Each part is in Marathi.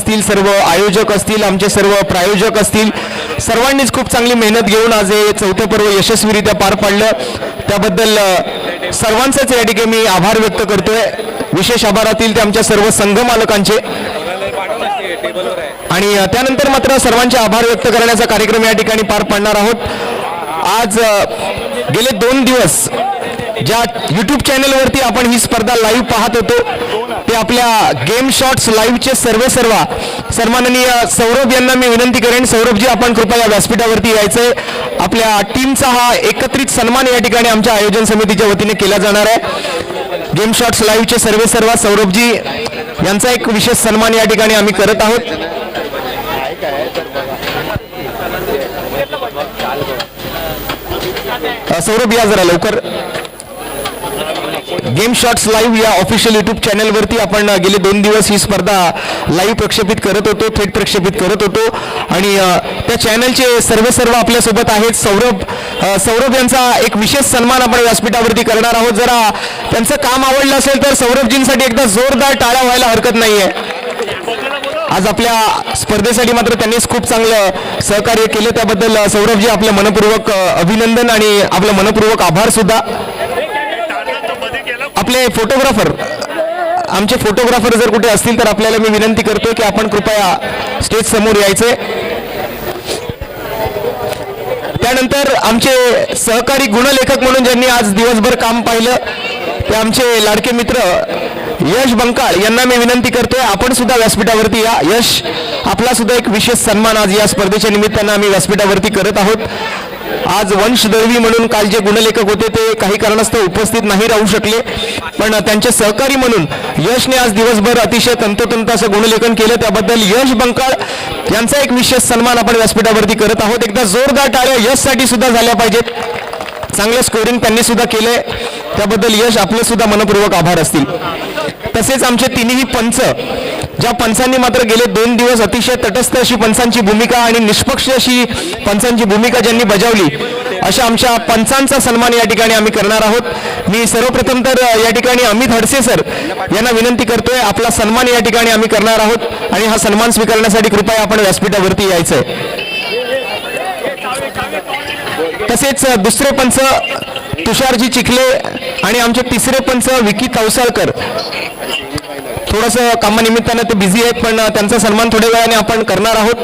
असतील, सर्व आयोजक असतील, आमचे सर्व प्रायोजक असतील, सर्वांनीच खूप चांगली मेहनत घेऊन आज हे चौथं पर्व यशस्वीरित्या पार पाडलं. त्याबद्दल सर्वांचेच या ठिकाणी मी आभार व्यक्त करतोय. विशेष आभारातील ते आमच्या सर्व संघ मालकांचे. आणि त्यानंतर मात्र सर्वांचे आभार व्यक्त करण्याचा कार्यक्रम या ठिकाणी पार पाडणार आहोत. आज गेले 2 दिवस ज्या यूट्यूब चॅनलवरती आपण ही स्पर्धा लाईव्ह पाहत होतो ते आपल्या गेम शॉट्स लाईव्हचे सर्व सन्माननीय सौरभ यांना मी विनंती करेन, सौरभजी आपण कृपया या व्यासपीठावरती यायचंय. आपल्या टीमचा हा एकत्रित सन्मान या ठिकाणी आमच्या आयोजन समितीच्या वतीने केला जाणार आहे. गेम शॉट्स लाईव्हचे सर्व सौरभजी यांचा एक विशेष सन्मान या ठिकाणी आम्ही करत आहोत. सौरभ या जरा लवकर. गेम शॉट्स लाईव्ह या ऑफिशियल यूट्यूब चॅनलवरती आपण गेले 2 दिवस ही स्पर्धा लाईव्ह प्रक्षेपित करत होतो, थेट प्रक्षेपित करत होतो. आणि त्या चॅनलचे सर्व आपल्यासोबत आहेत. सौरभ यांचा एक विशेष सन्मान आपण व्यासपीठावरती करणार आहोत. जरा त्यांचं काम आवडलं असेल तर सौरभजींसाठी एकदा जोरदार टाळ्या व्हायला हरकत नाहीये. आज आपल्या स्पर्धेसाठी मात्र त्यांनीच खूप चांगलं सहकार्य केलं, त्याबद्दल सौरभजी आपलं मनपूर्वक अभिनंदन आणि आपलं मनपूर्वक आभार सुद्धा. आपले फोटोग्राफर, आमचे फोटोग्राफर जर कुठे असतील तर आपल्याला मी विनंती करतोय की आपण कृपया स्टेज समोर यायचे. त्यानंतर आमचे सहकारी गुणलेखक म्हणून ज्यांनी आज दिवसभर काम पाहिलं ते आमचे लाडके मित्र यश बंकाळ यांना मी विनंती करतोय आपण सुद्धा व्यासपीठावरती या. यश, आपला सुद्धा एक विशेष सन्मान आज या स्पर्धेच्या निमित्तानं आम्ही व्यासपीठावरती करत आहोत. आज वंश दळवी म्हणून काल जे गुणलेखक होते ते काही कारणास्तव उपस्थित नाही राहू शकले, पण त्यांचे सहकारी म्हणून यशने आज दिवसभर अतिशय तंतोतंत असं गुणलेखन केलं. त्याबद्दल यश बंकाळ यांचा एक विशेष सन्मान आपण व्यासपीठावरती करत आहोत. एकदा जोरदार टाळ्या यशसाठी सुद्धा झाल्या पाहिजेत. चांगलं स्कोरिंग त्यांनी सुद्धा केलंय, त्याबद्दल यश आपले सुद्धा मनपूर्वक आभार असतील. तसेच आमचे तिन्ही पंच, ज्या पंचांनी मात्र गेले 2 दिवस अतिशय तटस्थ अशी पंचांची भूमिका आणि निष्पक्ष अशी पंचांची भूमिका ज्यांनी बजावली, अशा आमच्या पंचांचा सन्मान या ठिकाणी आम्ही करणार आहोत. मी सर्वप्रथम तर या ठिकाणी अमित हडसे सर यांना विनंती करतोय, आपला सन्मान या ठिकाणी आम्ही करणार आहोत आणि हा सन्मान स्वीकारण्यासाठी कृपया आपण व्यासपीठावरती यायचंय. तसेच दुसरे पंच तुषारजी चिखले आणि आमचे तिसरे पंच विकी तवसाळकर थोडंसं कामानिमित्तानं ते बिझी आहेत, पण त्यांचा सन्मान थोड्या वेळाने आपण करणार आहोत.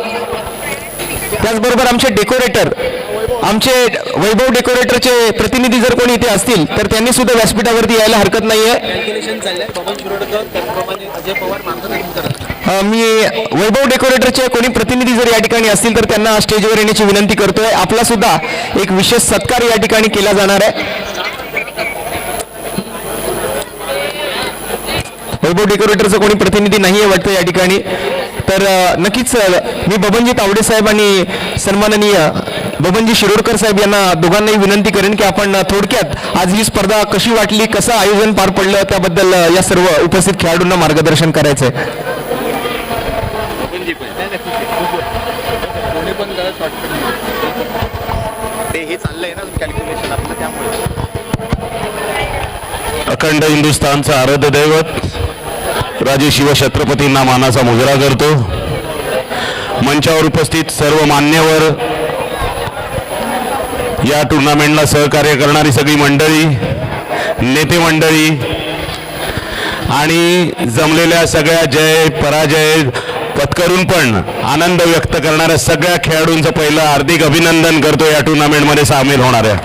त्याचबरोबर आमचे डेकोरेटर, आमचे वैभव डेकोरेटरचे प्रतिनिधी जर कोणी इथे असतील तर त्यांनी सुद्धा व्यासपीठावरती यायला हरकत नाहीये. मी वैभव डेकोरेटरचे कोणी प्रतिनिधी जर या ठिकाणी असतील तर त्यांना स्टेजवर येण्याची विनंती करतोय. आपला सुद्धा एक विशेष सत्कार या ठिकाणी केला जाणार आहे. वैभव डेकोरेटरचं कोणी प्रतिनिधी नाहीये वाटतं या ठिकाणी, तर नक्कीच मी बबनजी तावडे साहेब आणि सन्माननीय बबनजी शिरोडकर साहेब यांना दोघांनाही विनंती करेन की आपण थोडक्यात आज ही स्पर्धा कशी वाटली, कसं आयोजन पार पडलं त्याबद्दल या सर्व उपस्थित खेळाडूंना मार्गदर्शन करायचंय. अखंड हिंदुस्थानचं आराध्य दैवत राजे शिवछत्रपतींना मानाचा मुजरा करतो. मंचावर उपस्थित सर्व मान्यवर, या टुर्नामेंटला सहकार्य करणारी सगळी मंडळी, नेते मंडळी आणि जमलेल्या सगळ्या जय पराजय पत्करून पण आनंद व्यक्त करणाऱ्या सगळ्या खेळाडूंचं पहिलं हार्दिक अभिनंदन करतो या टुर्नामेंटमध्ये सामील होणाऱ्या.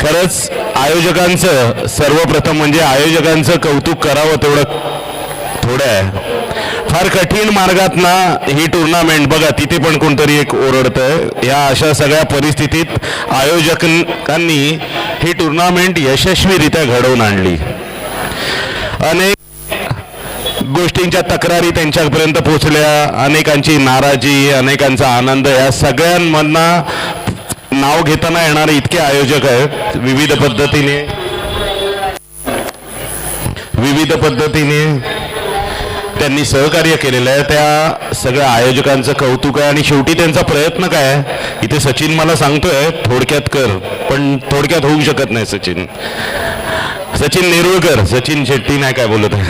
खरंच आयोजकांचं, सर्वप्रथम म्हणजे आयोजकांचं कौतुक करावं तेवढं थोडं आहे. फार कठीण मार्गातना ही टुर्नामेंट, बघा तिथे पण कोणतरी एक ओरडतंय, या अशा सगळ्या परिस्थितीत आयोजकांनी ही टुर्नामेंट यशस्वीरित्या घडवून आणली. अनेक गोष्टींच्या तक्रारी त्यांच्यापर्यंत पोहोचल्या, अनेकांची नाराजी, अनेकांचा आनंद, या सगळ्यांमधनं नाव घेताना येणारे इतके आयोजक आहेत. विविध पद्धतीने त्यांनी सहकार्य केलेलं आहे. त्या सगळ्या आयोजकांचं कौतुक आहे. आणि शेवटी त्यांचा प्रयत्न काय आहे, इथे सचिन मला सांगतोय थोडक्यात कर, पण थोडक्यात होऊ शकत नाही. सचिन नेरुळकर, सचिन शेट्टी नाही काय बोलत आहे,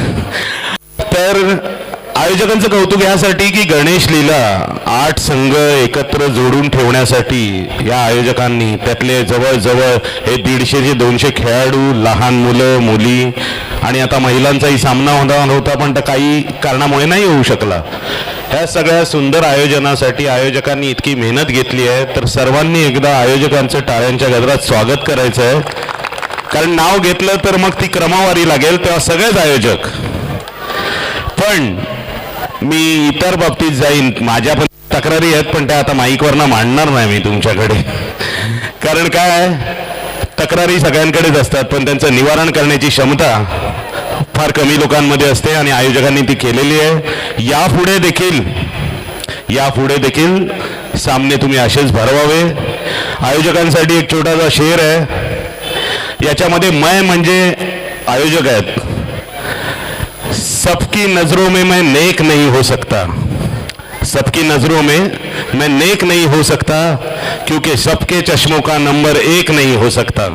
तर आयोजकांचं कौतुक यासाठी की गणेश लीला 8 संघ एकत्र जोडून ठेवण्यासाठी या आयोजकांनी त्यातले जवळजवळ हे 150 ते 200 खेळाडू, लहान मुलं मुली आणि आता महिलांचाही सामना होता पण काही कारणामुळे नाही होऊ शकला. ह्या सगळ्या सुंदर आयोजनासाठी आयोजकांनी इतकी मेहनत घेतली आहे, तर सर्वांनी एकदा आयोजकांचं टाळ्यांच्या गजरात स्वागत करायचं आहे. कारण नाव घेतलं तर मग ती क्रमवारी लागेल, तेव्हा सगळेच आयोजक. पण मी इतर बाबतीत जाईन, माझ्या पण तक्रारी आहेत, पण त्या आता माईकवरनं मांडणार नाही मी तुमच्याकडे. कारण काय, तक्रारी सगळ्यांकडेच असतात पण त्यांचं निवारण करण्याची क्षमता फार कमी लोकांमध्ये असते आणि आयोजकांनी ती केलेली आहे. यापुढे देखील सामने तुम्ही असेच भरवावे. आयोजकांसाठी एक छोटासा शेर आहे, याच्यामध्ये मैं म्हणजे आयोजक आहेत. सबकी नजरों में मैं नेक नहीं हो सकता, सबकी नजरों में मैं नेक नहीं हो सकता, क्योंकि सबके चष्मों का नंबर 1 नहीं हो सकता.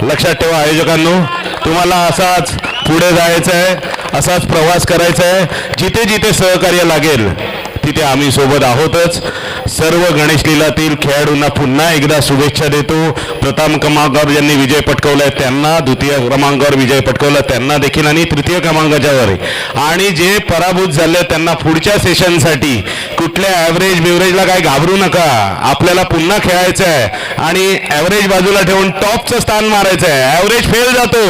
लक्षात ठेवा आयोजकांनो, तुम्हाला असाच पुढे जायचं आहे, असाच प्रवास करायचा आहे. जिथे जिथे सहकार्य लागेल तिथे आम्ही सोबत आहोतच. सर्व गणेश लीलातील खेळाडूंना पुन्हा एकदा शुभेच्छा देतो. प्रथम क्रमांकावर ज्यांनी विजय पटकावलाय त्यांना, द्वितीय क्रमांकावर विजय पटकावला त्यांना देखील आणि तृतीय क्रमांकाच्यावर, आणि जे पराभूत झाले त्यांना पुढच्या सेशनसाठी कुठल्या ॲव्हरेज बिव्हरेजला काय घाबरू नका. आपल्याला पुन्हा खेळायचं आहे आणि ॲव्हरेज बाजूला ठेवून टॉपचं स्थान मारायचं आहे. ॲव्हरेज फेल जातो,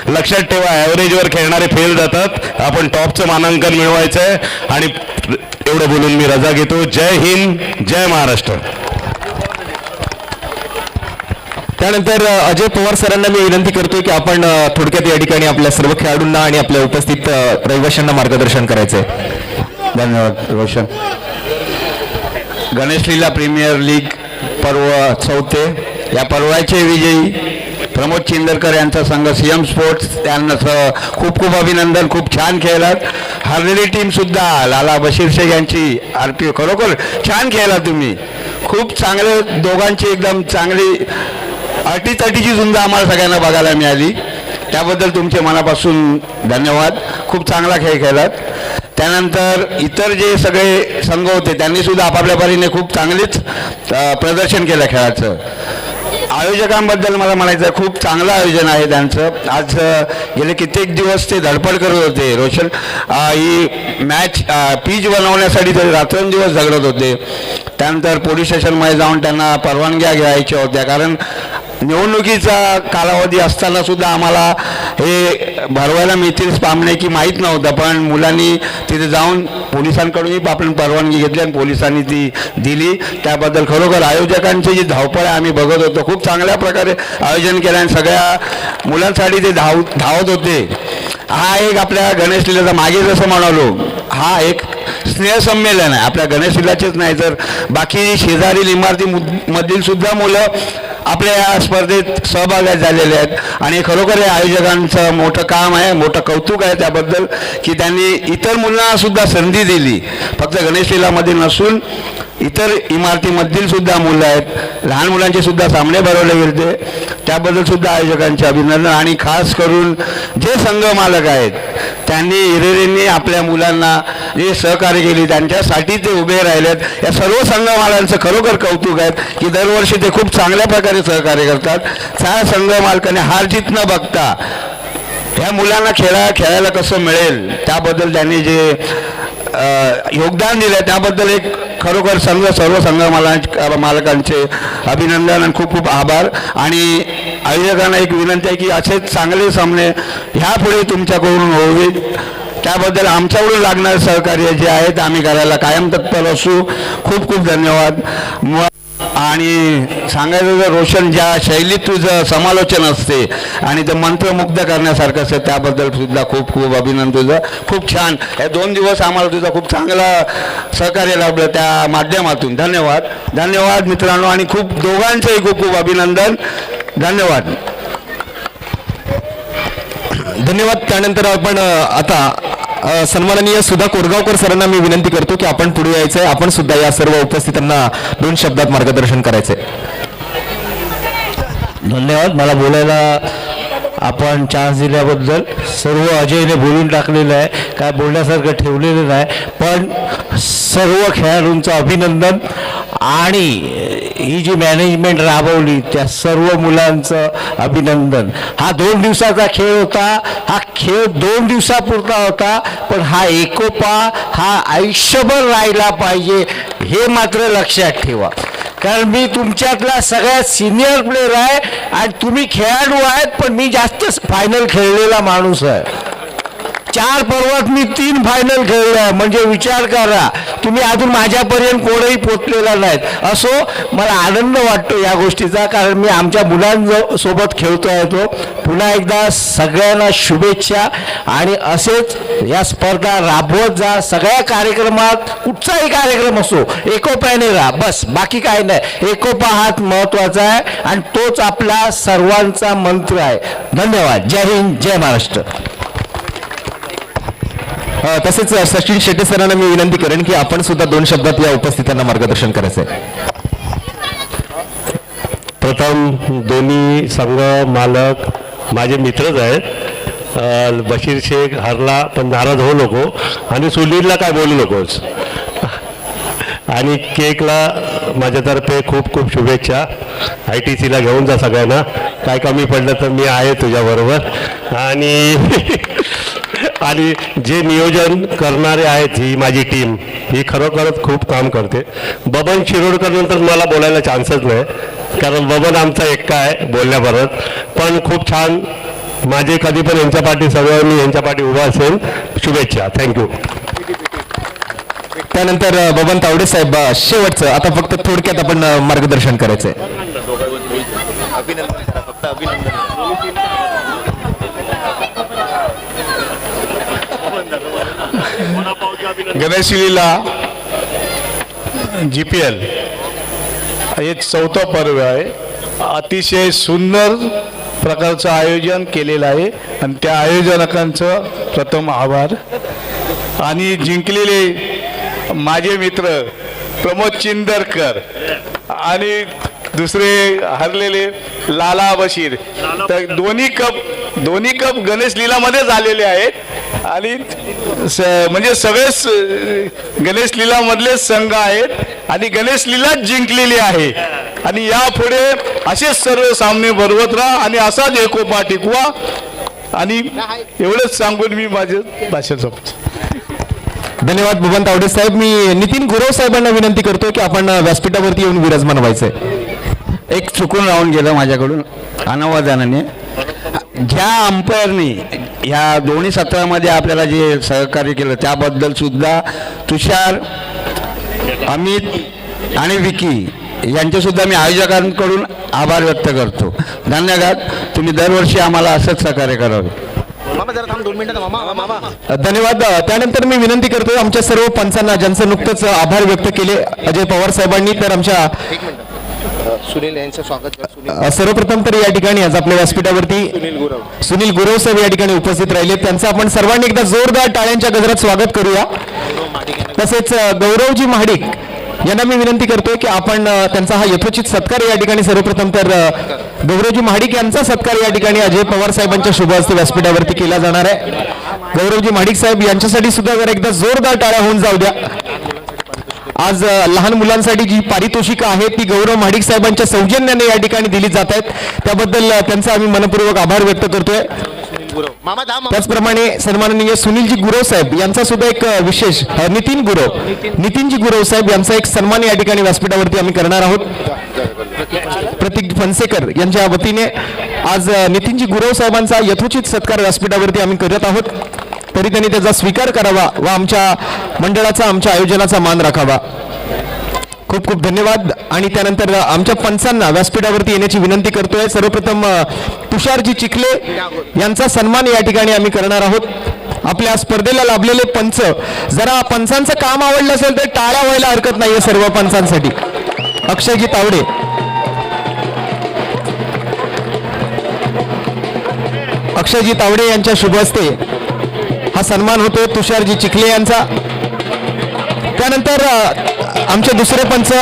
लक्षात ठेवा. ॲव्हरेजवर खेळणारे फेल जातात, आपण टॉपचं मानांकन मिळवायचं आहे. आणि एवढं बोलून मी रजा घेतो. जय हिंद, जय महाराष्ट्र. त्यानंतर अजय पवार सरांना मी विनंती करतोय की आपण थोडक्यात या ठिकाणी आपल्या सर्व खेळाडूंना आणि आपल्या उपस्थित रहिवाशांना मार्गदर्शन करायचंय. धन्यवाद रोशन. गणेश लीला प्रीमियर लीग पर्व 4, या पर्वाचे विजयी प्रमोद चिंदरकर यांचा संघ सीएम स्पोर्ट्स, त्यांना खूप खूप अभिनंदन. खूप छान खेळलात. हरलेली टीम सुद्धा लाला बशीर शेख यांची RP, खरोखर छान खेळला तुम्ही. खूप चांगले, दोघांची एकदम चांगली अटीतटीची झुंज आम्हाला सगळ्यांना बघायला मिळाली. त्याबद्दल तुमचे मनापासून धन्यवाद. खूप चांगला खेळ खेळलात. त्यानंतर इतर जे सगळे संघ होते त्यांनी सुद्धा आपापल्या परीने खूप चांगलेच प्रदर्शन केलं खेळाचं. आयोजकांबद्दल मला म्हणायचं आहे, खूप चांगलं आयोजन आहे त्यांचं. आज गेले कित्येक दिवस ते धडपड करत होते रोशन. ही मॅच पिच बनवण्यासाठी ते रात्रंदिवस झगडत होते. त्यानंतर पोलीस स्टेशनमध्ये जाऊन त्यांना परवानग्या घ्यायच्या होत्या, कारण निवडणुकीचा कालावधी असताना सुद्धा आम्हाला हे भरवायला मिळतील पामणे की माहीत नव्हतं. पण मुलांनी तिथे जाऊन पोलिसांकडूनही आपण परवानगी घेतली आणि पोलिसांनी ती दिली. त्याबद्दल खरोखर आयोजकांची जी धावपळ आहे आम्ही बघत होतो. खूप चांगल्या प्रकारे आयोजन केलं आणि सगळ्या मुलांसाठी ते धावत होते. हा एक आपल्या गणेश लीलाचा, मागे जसं म्हणालो, हा एक स्नेहसंमेलन आहे. आपल्या गणेश लीलाचेच नाही तर बाकी शेजारील इमारतीमधील सुद्धा मुलं आपल्या या स्पर्धेत सहभागी झालेले आहेत. आणि खरोखर या आयोजकांचं मोठं काम आहे, मोठं कौतुक आहे त्याबद्दल की त्यांनी इतर मुलांना सुद्धा संधी दिली. फक्त गणेश लीलामध्ये नसून इतर इमारतीमधील सुद्धा मुलं आहेत, लहान मुलांचे सुद्धा सामने भरवले गेले. त्याबद्दल सुद्धा आयोजकांचे अभिनंदन. आणि खास करून जे संघ मालक आहेत त्यांनी हिरिरींनी आपल्या मुलांना जे सहकार्य केली त्यांच्यासाठी ते उभे राहिलेत. या सर्व संघ मालकांचं खरोखर कौतुक आहे की दरवर्षी ते खूप चांगल्या प्रकारे सहकार्य करतात. त्या संघ मालकाने हार जीत न बघता ह्या मुलांना खेळायला कसं मिळेल त्याबद्दल त्यांनी जे योगदान दिलं त्याबद्दल एक खरोखर सर्व संघ मालकांचे अभिनंदन आणि खूप खूप आभार. आणि आयोजकांना एक विनंती आहे की असे चांगले सामने ह्यापुढे तुमच्याकडून होईल. त्याबद्दल आमच्याकडून लागणारे सहकार्य जे आहेत आम्ही करायला कायम तत्पर असू. खूप खूप धन्यवाद. आणि सांगायचं तर रोशन, ज्या शैलीत तुझं समालोचन असते आणि ते मंत्रमुग्ध करण्यासारखं असतं त्याबद्दल सुद्धा खूप खूप अभिनंदन तुझं. खूप छान हे 2 दिवस आम्हाला तुझं खूप चांगलं सहकार्य लाभलं त्या माध्यमातून. धन्यवाद मित्रांनो. आणि खूप दोघांचंही खूप खूप अभिनंदन. धन्यवाद. त्यानंतर आपण आता सन्माननीय सुधा कोरगावकर सरांना मी विनंती करतो की आपण पुढे यायचंय. आपण सुद्धा या सर्व उपस्थितांना 2 शब्दात मार्गदर्शन करायचंय. धन्यवाद. मला बोलायला आपण चान्स दिल्याबद्दल. सर्व अजयने बोलून टाकलेलं आहे, काय बोलण्यासारखं ठेवलेलं नाही, पण सर्व खेळाडूंचं अभिनंदन. आणि ही जी मॅनेजमेंट राबवली त्या सर्व मुलांचं अभिनंदन. हा 2 दिवसाचा खेळ होता, हा खेळ 2 दिवसापुरता होता, पण हा एकोपा हा आयुष्यभर राहिला पाहिजे हे मात्र लक्षात ठेवा. कारण मी तुमच्यातला सगळ्यात सिनियर प्लेयर आहे आणि तुम्ही खेळाडू आहेत, पण मी जास्त फायनल खेळलेला माणूस आहे. 4 पर्वात मी 3 फायनल खेळलो आहे. म्हणजे विचार करा, तुम्ही अजून माझ्यापर्यंत कोणीही पोचलेला नाहीत. असो, मला आनंद वाटतो या गोष्टीचा, कारण मी आमच्या मुलांसोबत खेळतो आहे. तो पुन्हा एकदा सगळ्यांना शुभेच्छा. आणि असेच या स्पर्धा राबवत जा. सगळ्या कार्यक्रमात कुठचाही कार्यक्रम असो एकोप्याने राहा, बस, बाकी काय नाही. एकोपा हाच महत्त्वाचा आहे आणि तोच आपला सर्वांचा मंत्र आहे. धन्यवाद. जय हिंद, जय महाराष्ट्र. तसेच सचिन शेट्टे सरांना मी विनंती करेन की आपण सुद्धा 2 शब्दात या उपस्थितांना मार्गदर्शन करायचं आहे. प्रथम दोन्ही संघ मालक माझे मित्रच आहेत. बशीर शेख हरला, पण नाराज होऊ नको आणि सुनीलला काय बोलू नकोस. आणि केकला माझ्यातर्फे खूप खूप शुभेच्छा. ITCला घेऊन जा सगळ्यांना. काय कमी पडलं तर मी आहे तुझ्याबरोबर. आणि जे नियोजन करणारे आहेत, ही माझी टीम ही खरोखरच खूप काम करते. बबन शिरोडकर नंतर मला बोलायला चान्सच नाही, कारण बबन आमचा एक्का आहे बोलण्याबरोबर. पण खूप छान, माझे कधी पण यांच्या पाठी, सगळं मी यांच्या पाठी उभा असेल. शुभेच्छा. थँक्यू. त्यानंतर बबन तावडे साहेब शेवटचं, आता फक्त थोडक्यात आपण मार्गदर्शन करायचंय. गणेश लीला GPL हे 4थं पर्व आहे. अतिशय सुंदर प्रकारचं आयोजन केलेलं आहे आणि त्या आयोजकांचं प्रथम आभार. आणि जिंकलेले माझे मित्र प्रमोद चिंदरकर आणि दुसरे हरलेले लाला बशीर, तर दोन्ही कप गणेश लीलामध्ये झालेले आहेत. आणि म्हणजे सगळेच गणेश लीलामधले संघ आहेत आणि गणेश लीला जिंकलेली आहे. आणि यापुढे असेच सर्व सामने भरवत राहा आणि असाच एकोपा टिकवा. आणि एवढंच सांगून मी माझे भाषण संपतो. धन्यवाद बबन तावडे साहेब. मी नितीन गुरव साहेबांना विनंती करतो की आपण व्यासपीठावरती येऊन विराजमान व्हायचंय. एक चुकून राहून गेलं माझ्याकडून अनावधानाने. ज्या अंपायरनी ह्या दोन्ही सत्रामध्ये आपल्याला जे सहकार्य केलं त्याबद्दल सुद्धा तुषार, अमित आणि विकी यांचेसुद्धा मी आयोजकांकडून आभार व्यक्त करतो. धन्यवाद. तुम्ही दरवर्षी आम्हाला असंच सहकार्य करावे. धन्यवाद. त्यानंतर मी विनंती करतोय आमच्या सर्व पंचांना, ज्यांचं नुकतंच आभार व्यक्त केले अजय पवार साहेबांनी, तर आमच्या सुनील यांचं स्वागत. सर्वप्रथम तर या ठिकाणी आज आपल्या व्यासपीठावरती सुनील गुरव साहेब या ठिकाणी उपस्थित राहिले. त्यांचं आपण सर्वांनी एकदा जोरदार टाळ्यांच्या गजरात स्वागत करूया. तसेच गौरवजी महाडिक यांना मी विनंती करतोय की आपण त्यांचा हा यथोचित सत्कार या ठिकाणी, सर्वप्रथम तर गौरवजी महाडिक यांचा सत्कार या ठिकाणी अजय पवार साहेबांच्या शुभ हस्ते व्यासपीठावरती केला जाणार आहे. गौरवजी महाडिक साहेब यांच्यासाठी सुद्धा जर एकदा जोरदार टाळ्या होऊन जाऊ द्या. आज लहान मुलांसाठी जी पारितोषिकं आहेत ती गौरव महाडिक साहेबांच्या सौजन्याने या ठिकाणी दिली जात आहेत. त्याबद्दल त्यांचा आम्ही मनपूर्वक आभार व्यक्त करतोय. त्याचप्रमाणे सन्माननीय सुनीलजी गुरव साहेब यांचा सुद्धा एक विशेष, नितीनजी गुरव साहेब यांचा एक सन्मान या ठिकाणी व्यासपीठावरती आम्ही करणार आहोत. प्रतीक फणसेकर यांच्या वतीने आज नितीनजी गुरव साहेबांचा यथोचित सत्कार व्यासपीठावरती आम्ही करत आहोत. तरी त्यांनी त्याचा स्वीकार करावा व आमच्या मंडळाचा, आमच्या आयोजनाचा मान राखावा. खूप खूप धन्यवाद. आणि त्यानंतर आमच्या पंचांना व्यासपीठावरती येण्याची विनंती करतोय. सर्वप्रथम तुषारजी चिखले यांचा सन्मान या ठिकाणी आम्ही करणार आहोत. आपल्या स्पर्धेला लाभलेले पंच, जरा पंचांचं काम आवडलं असेल तर टाळ्या व्हायला हरकत नाहीये सर्व पंचांसाठी. अक्षयजी तावडे, अक्षयजी तावडे यांच्या शुभ हस्ते हा सन्मान होतो तुषारजी चिखले यांचा. त्यानंतर आमचे दुसरे पंच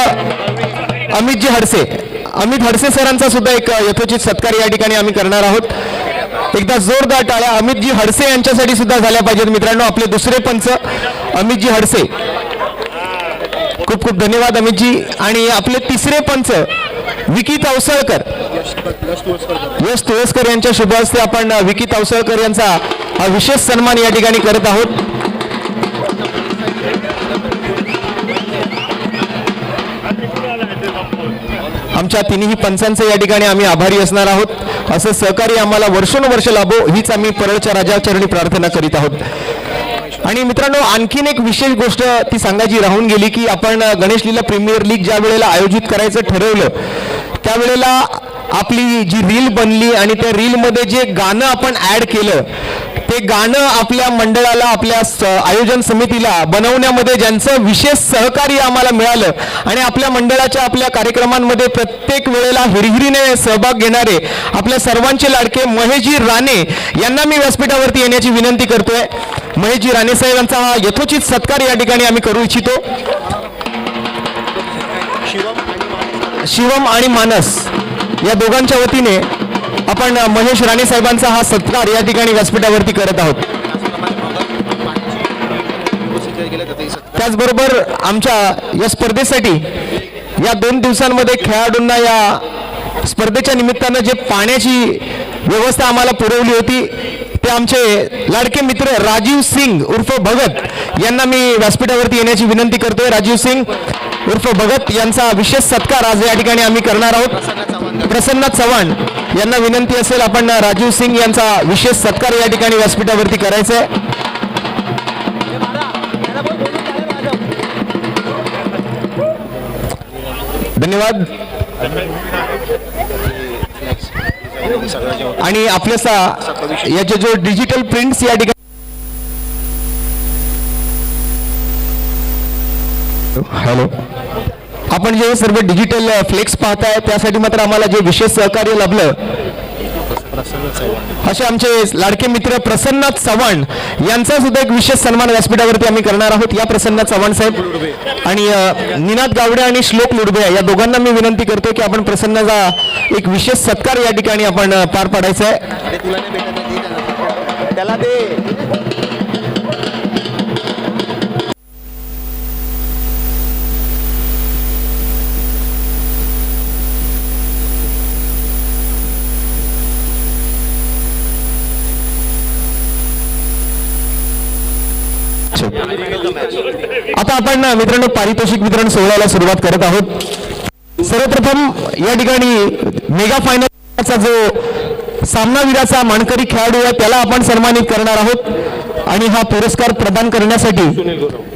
अमित हडसे सरांचा सुद्धा एक यथोचित सत्कार या ठिकाणी आम्ही करणार आहोत. एकदा जोरदार टाळ्या अमितजी हडसे यांच्यासाठी सुद्धा झाल्या पाहिजेत मित्रांनो. आपले दुसरे पंच अमितजी हडसे, खूप खूप धन्यवाद अमितजी. आणि आपले तिसरे पंच विकी तावसळकर, यश तुळसकर यांच्या शुभ हस्ते आपण विकी तावसळकर यांचा हा विशेष सन्मान या ठिकाणी करत आहोत. आमच्या तिन्ही पंचांचे या ठिकाणी आम्ही आभारी असणार आहोत. असं सहकार्य आम्हाला वर्षोनुवर्ष लाभो हीच आम्ही परळच्या राजाचरणी प्रार्थना करीत आहोत. आणि मित्रांनो, आणखीन एक विशेष गोष्ट ती सांगायची राहून गेली की आपण गणेश लीला प्रीमियर लीग ज्या वेळेला आयोजित करायचं ठरवलं त्यावेळेला आपली जी रील बनली आणि त्या रीलमध्ये जे गाणं आपण ॲड केलं ते गाणं आपल्या मंडळाला, आपल्या आयोजन समितीला बनवण्यामध्ये ज्यांचं विशेष सहकार्य आम्हाला मिळालं आणि आपल्या मंडळाच्या, आपल्या कार्यक्रमांमध्ये प्रत्येक वेळेला हिरहिरीने सहभाग घेणारे आपल्या सर्वांचे लाडके महेशजी राणे यांना मी व्यासपीठावरती येण्याची विनंती करतोय. महेशजी राणे साहेब यांचा हा यथोचित सत्कार या ठिकाणी आम्ही करू इच्छितो. शिवम आणि मानस या दोघांच्या वतीने आपण महेश राणे साहेबांचा हा सत्कार या ठिकाणी व्यासपीठावरती करत आहोत. त्याचबरोबर आमच्या या स्पर्धेसाठी या 2 दिवसांमध्ये खेळाडूंना या स्पर्धेच्या निमित्तानं जे पाण्याची व्यवस्था आम्हाला पुरवली होती ते आमचे लाडके मित्र राजीव सिंग उर्फ भगत यांना मी व्यासपीठावरती येण्याची विनंती करतोय. राजीव सिंग उर्फ भगत यांचा विशेष सत्कार आज या ठिकाणी आम्ही करणार आहोत. प्रसन्न चव्हाण यांना विनंती असेल आपण राजीव सिंग यांचा विशेष सत्कार या ठिकाणी व्यासपीठावरती करायचा आहे. धन्यवाद. आणि आपल्यासा याचे जो डिजिटल प्रिंट्स या ठिकाणी हॅलो आपण जे सर्व डिजिटल फ्लेक्स पाहताय त्यासाठी मात्र आम्हाला जे विशेष सहकार्य लाभलं असे आमचे लाडके मित्र प्रसन्न चव्हाण यांचा सुद्धा एक विशेष सन्मान व्यासपीठावरती आम्ही करणार आहोत. या प्रसन्न चव्हाण साहेब आणि निनाद गावडे आणि श्लोक लुडबे या दोघांना मी विनंती करतो की आपण प्रसन्नचा एक विशेष सत्कार या ठिकाणी आपण पार पाडायचा आहे. त्याला दे. आता आपण मित्रांनो पारितोषिक वितरण सोहळ्याला सुरुवात करत आहोत. सर्वप्रथम या ठिकाणी मेगा फायनलचा जो सामनावीराचा मानकरी खेळाडू आहे त्याला आपण सन्मानित करणार आहोत. आणि हा पुरस्कार प्रदान करण्यासाठी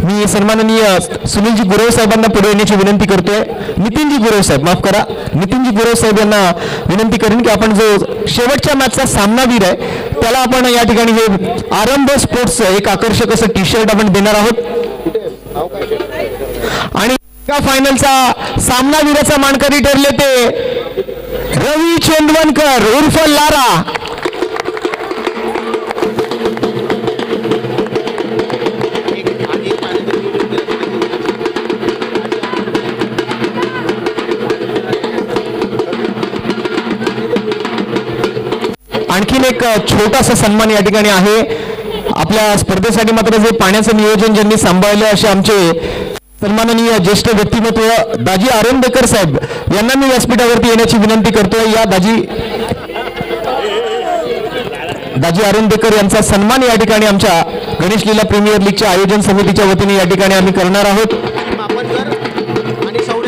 मी सन्माननीय सुनीलजी गुरव साहेबांना पुढे येण्याची विनंती करतोय. नितीनजी गुरव साहेब, माफ करा, नितीनजी गुरव साहेब यांना विनंती करेन की आपण जो शेवटच्या मॅचचा सामनावीर आहे त्याला आपण या ठिकाणी हे आरंभ स्पोर्ट्स एक आकर्षक असं टी शर्ट आपण देणार आहोत. आणि फायनलचा सामनावीराचा मानकरी ठरले ते रवी चेंदवनकर उर्फ लारा. आणखीन एक छोटासा सन्मान या ठिकाणी आहे. आपल्या स्पर्धेसाठी मात्र जे पाण्याचं नियोजन ज्यांनी सांभाळलं असे आमचे सन्माननीय ज्येष्ठ व्यक्तिमत्व दाजी आरोंदेकर साहेब यांना मी व्यासपीठावरती येण्याची विनंती करतोय. या दाजी आरोंदेकर यांचा सन्मान या ठिकाणी आमच्या गणेश लीला प्रीमियर लीगच्या आयोजन समितीच्या वतीने या ठिकाणी आम्ही करणार आहोत.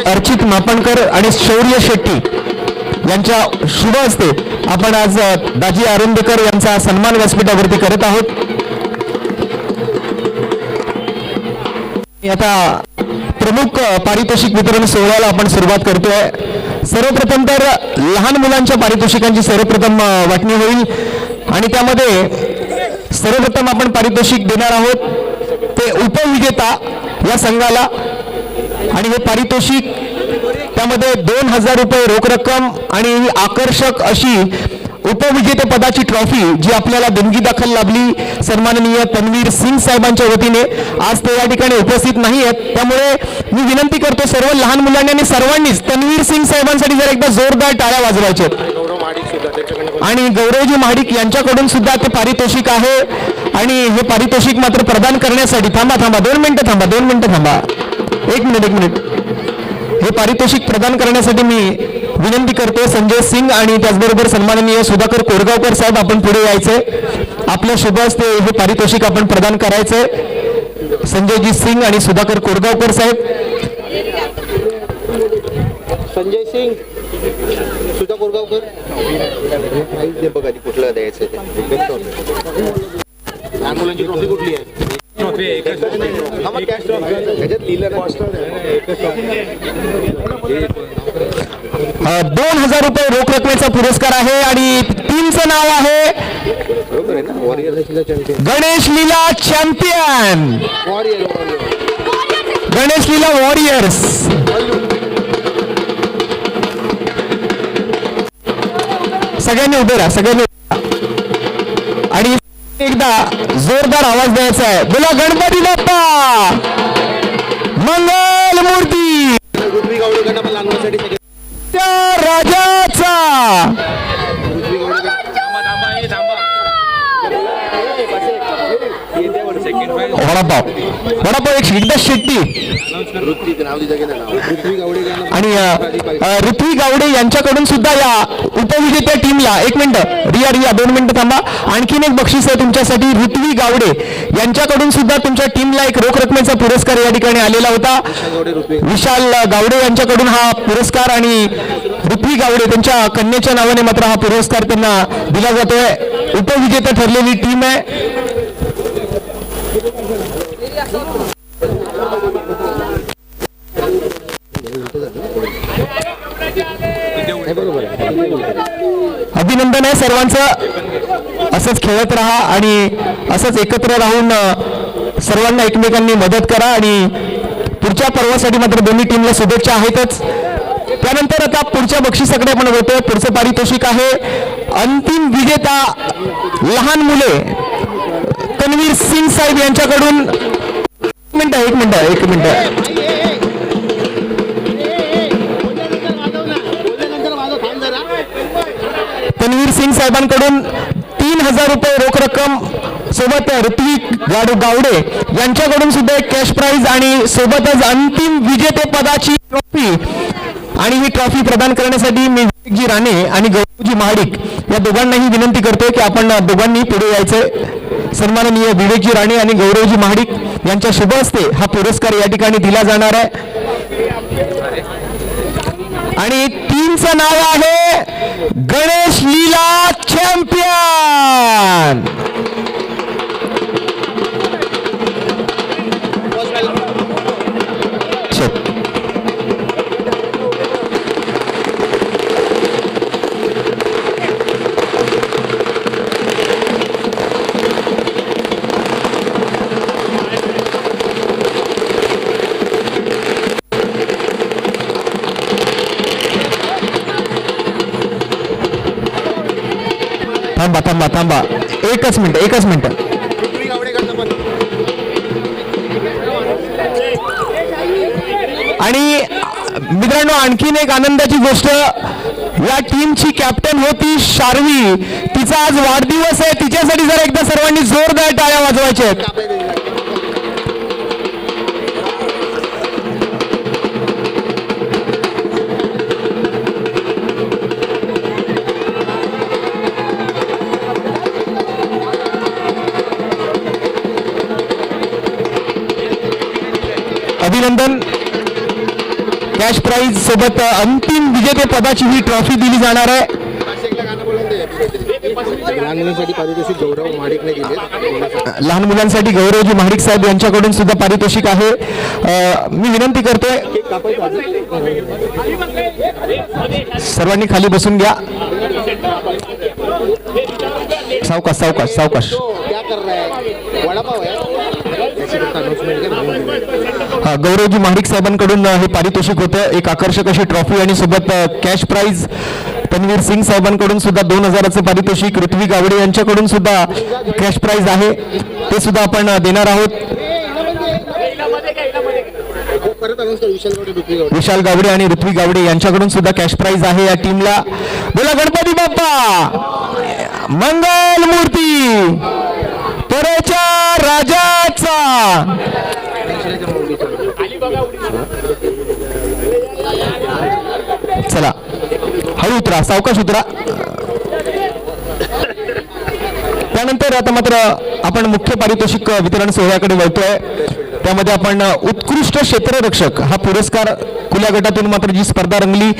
अर्चित मापणकर आणि शौर्य शेट्टी यांच्या शुभ हस्ते आपण आज दाजी आरोंदेकर यांचा सन्मान व्यासपीठावरती करत आहोत. आता प्रमुख पारितोषिक वितरण सोहळ्याला आपण सुरुवात करतोय. सर्वप्रथम तर लहान मुलांच्या पारितोषिकांची सर्वप्रथम वाटणी होईल आणि त्यामध्ये सर्वप्रथम आपण पारितोषिक देणार आहोत ते उपविजेता या संघाला. आणि हे पारितोषिक त्यामध्ये 2000 रुपये रोख रक्कम आणि आकर्षक अशी उपविजेते पदाची ट्रॉफी जी आपल्याला देणगी दाखल लाभली सन्माननीय तन्वीर सिंग साहेबांच्या वतीने. आज ते या ठिकाणी उपस्थित नाही आहेत त्यामुळे मी विनंती करतो सर्व लहान मुलांनी आणि सर्वांनीच तन्वीर सिंग साहेबांसाठी जर एकदा जोरदार टाळ्या वाजवायच्या. आणि गौरवजी महाडिक यांच्याकडून सुद्धा ते पारितोषिक आहे. आणि हे पारितोषिक मात्र प्रदान करण्यासाठी थांबा 2 मिनिटं थांबा. एक मिनिट. हे पारितोषिक प्रदान करण्यासाठी मी विनंती करतो संजय सिंग आणि त्याचबरोबर सन्माननीय सुधाकर कोरगावकर साहेब, आपण पुढे यायचंय. आपल्या शुभ हस्ते हे पारितोषिक आपण प्रदान करायचंय. संजयजी सिंग आणि सुधाकर कोरगावकर साहेब. संजय सिंग, सुधा कोरगावकर, प्राईज दे बघा कुठलं द्यायचं ते. लहान मुलांची ट्रॉफी कुठली आहे? ह्याच्यात लिहिलं 2000 रुपये रोख रकमेचा पुरस्कार आहे. आणि टीमचं नाव आहे बरोबर आहे ना, वॉरियर चॅम्पियन, गणेश लीला चॅम्पियन, गणेश लीला वॉरियर्स. सगळ्यांनी उभे राहा, आणि एकदा जोरदार आवाज द्यायचा आहे. बोला गणपती बाप्पा मंगल मूर्ती पृथ्वी गावडेकरांना पण लहान मुलांसाठी त्या राजाचा. वडापाव एकदा शेट्टी पृथ्वी गावडेकरांना आणि ऋत्वी गावडे यांच्याकडून सुद्धा या उपविजेत्या टीमला. एक मिनिट रिया 2 मिनिटं थांबा. आणखीन एक बक्षीस आहे तुमच्यासाठी. ऋत्वी गावडे यांच्याकडून सुद्धा तुमच्या टीमला एक रोख रकमेचा पुरस्कार या ठिकाणी आलेला होता. विशाल गावडे यांच्याकडून हा पुरस्कार आणि ऋत्वी गावडे त्यांच्या कन्येच्या नावाने मात्र हा पुरस्कार त्यांना दिला जातोय. उपविजेता ठरलेली टीम आहे. अभिनंदन आहे सर्वांचं. असंच खेळत राहा आणि असंच एकत्र राहून सर्वांना एकमेकांनी मदत करा. आणि पुढच्या पर्वासाठी मात्र दोन्ही टीमला शुभेच्छा आहेतच. त्यानंतर आता पुढच्या बक्षिसाकडे आपण वळतोय. पुढचं पारितोषिक आहे अंतिम विजेता लहान मुले तन्वीर सिंग साहेब यांच्याकडून. एक मिनिट तन्वीर सिंग साहेबांकडून 3000 रुपये रोख रक्कम, सोबत ऋत्वी गावडे यांच्याकडून सुद्धा एक कॅश प्राइज आणि सोबतच अंतिम विजेते पदाची ट्रॉफी. आणि ही ट्रॉफी प्रदान करण्यासाठी मी विवेकजी राणे आणि गौरवजी महाडिक या दोघांनाही विनंती करतोय की आपण दोघांनी पुढे यायचंय. सन्माननीय विवेकजी राणे आणि गौरवजी महाडिक यांच्या शुभ हस्ते हा पुरस्कार या ठिकाणी दिला जाणार आहे. आणि टीमचं नाव आहे गणेश लीला चॅम्पियन. थांबा एकच मिनिट. पृथ्वी गावडेकरांना पण. आणि मित्रांनो आणखीन एक आनंदाची गोष्ट, या टीमची कॅप्टन होती शार्वी. तिचा आज वाढदिवस आहे. तिच्यासाठी जर एकदा सर्वांनी जोरदार टाळ्या वाजवायच्या आहेत. अभिनंदन. कॅश प्राइज सोबत अंतिम विजेते पदाची ही ट्रॉफी दिली जाणार आहे. लहान मुलांसाठी पारितोषिक गौरव महाडिकने दिले. लहान मुलांसाठी गौरवजी महाडिक साहेब यांच्याकडून सुद्धा पारितोषिक आहे. मी विनंती करतोय सर्वांनी खाली बसून घ्या. सावकाश. क्या कर रहा है? वडापाव आहे. गौरवजी महाडिक साहेबांकडून हे पारितोषिक होतं. एक आकर्षक अशी ट्रॉफी आणि सोबत कॅश प्राइज. तन्वीर सिंग साहेबांकडून सुद्धा 2000चं पारितोषिक. ऋत्वी गावडे यांच्याकडून सुद्धा कॅश प्राइज आहे, ते सुद्धा आपण देणार आहोत. विशाल गावडे आणि ऋत्वी गावडे यांच्याकडून सुद्धा कॅश प्राइज आहे या टीमला. बोला गणपती बाप्पा मंगल मूर्ती परेच्या राजाचा चला हळू उतरा, सावकाश उतरा. त्यानंतर आता मात्र आपण मुख्य पारितोषिक वितरण सोहळ्याकडे वळतोय. त्यामध्ये आपण उत्कृष्ट क्षेत्ररक्षक हा पुरस्कार खुल्या गटातून मात्र जी स्पर्धा रंगली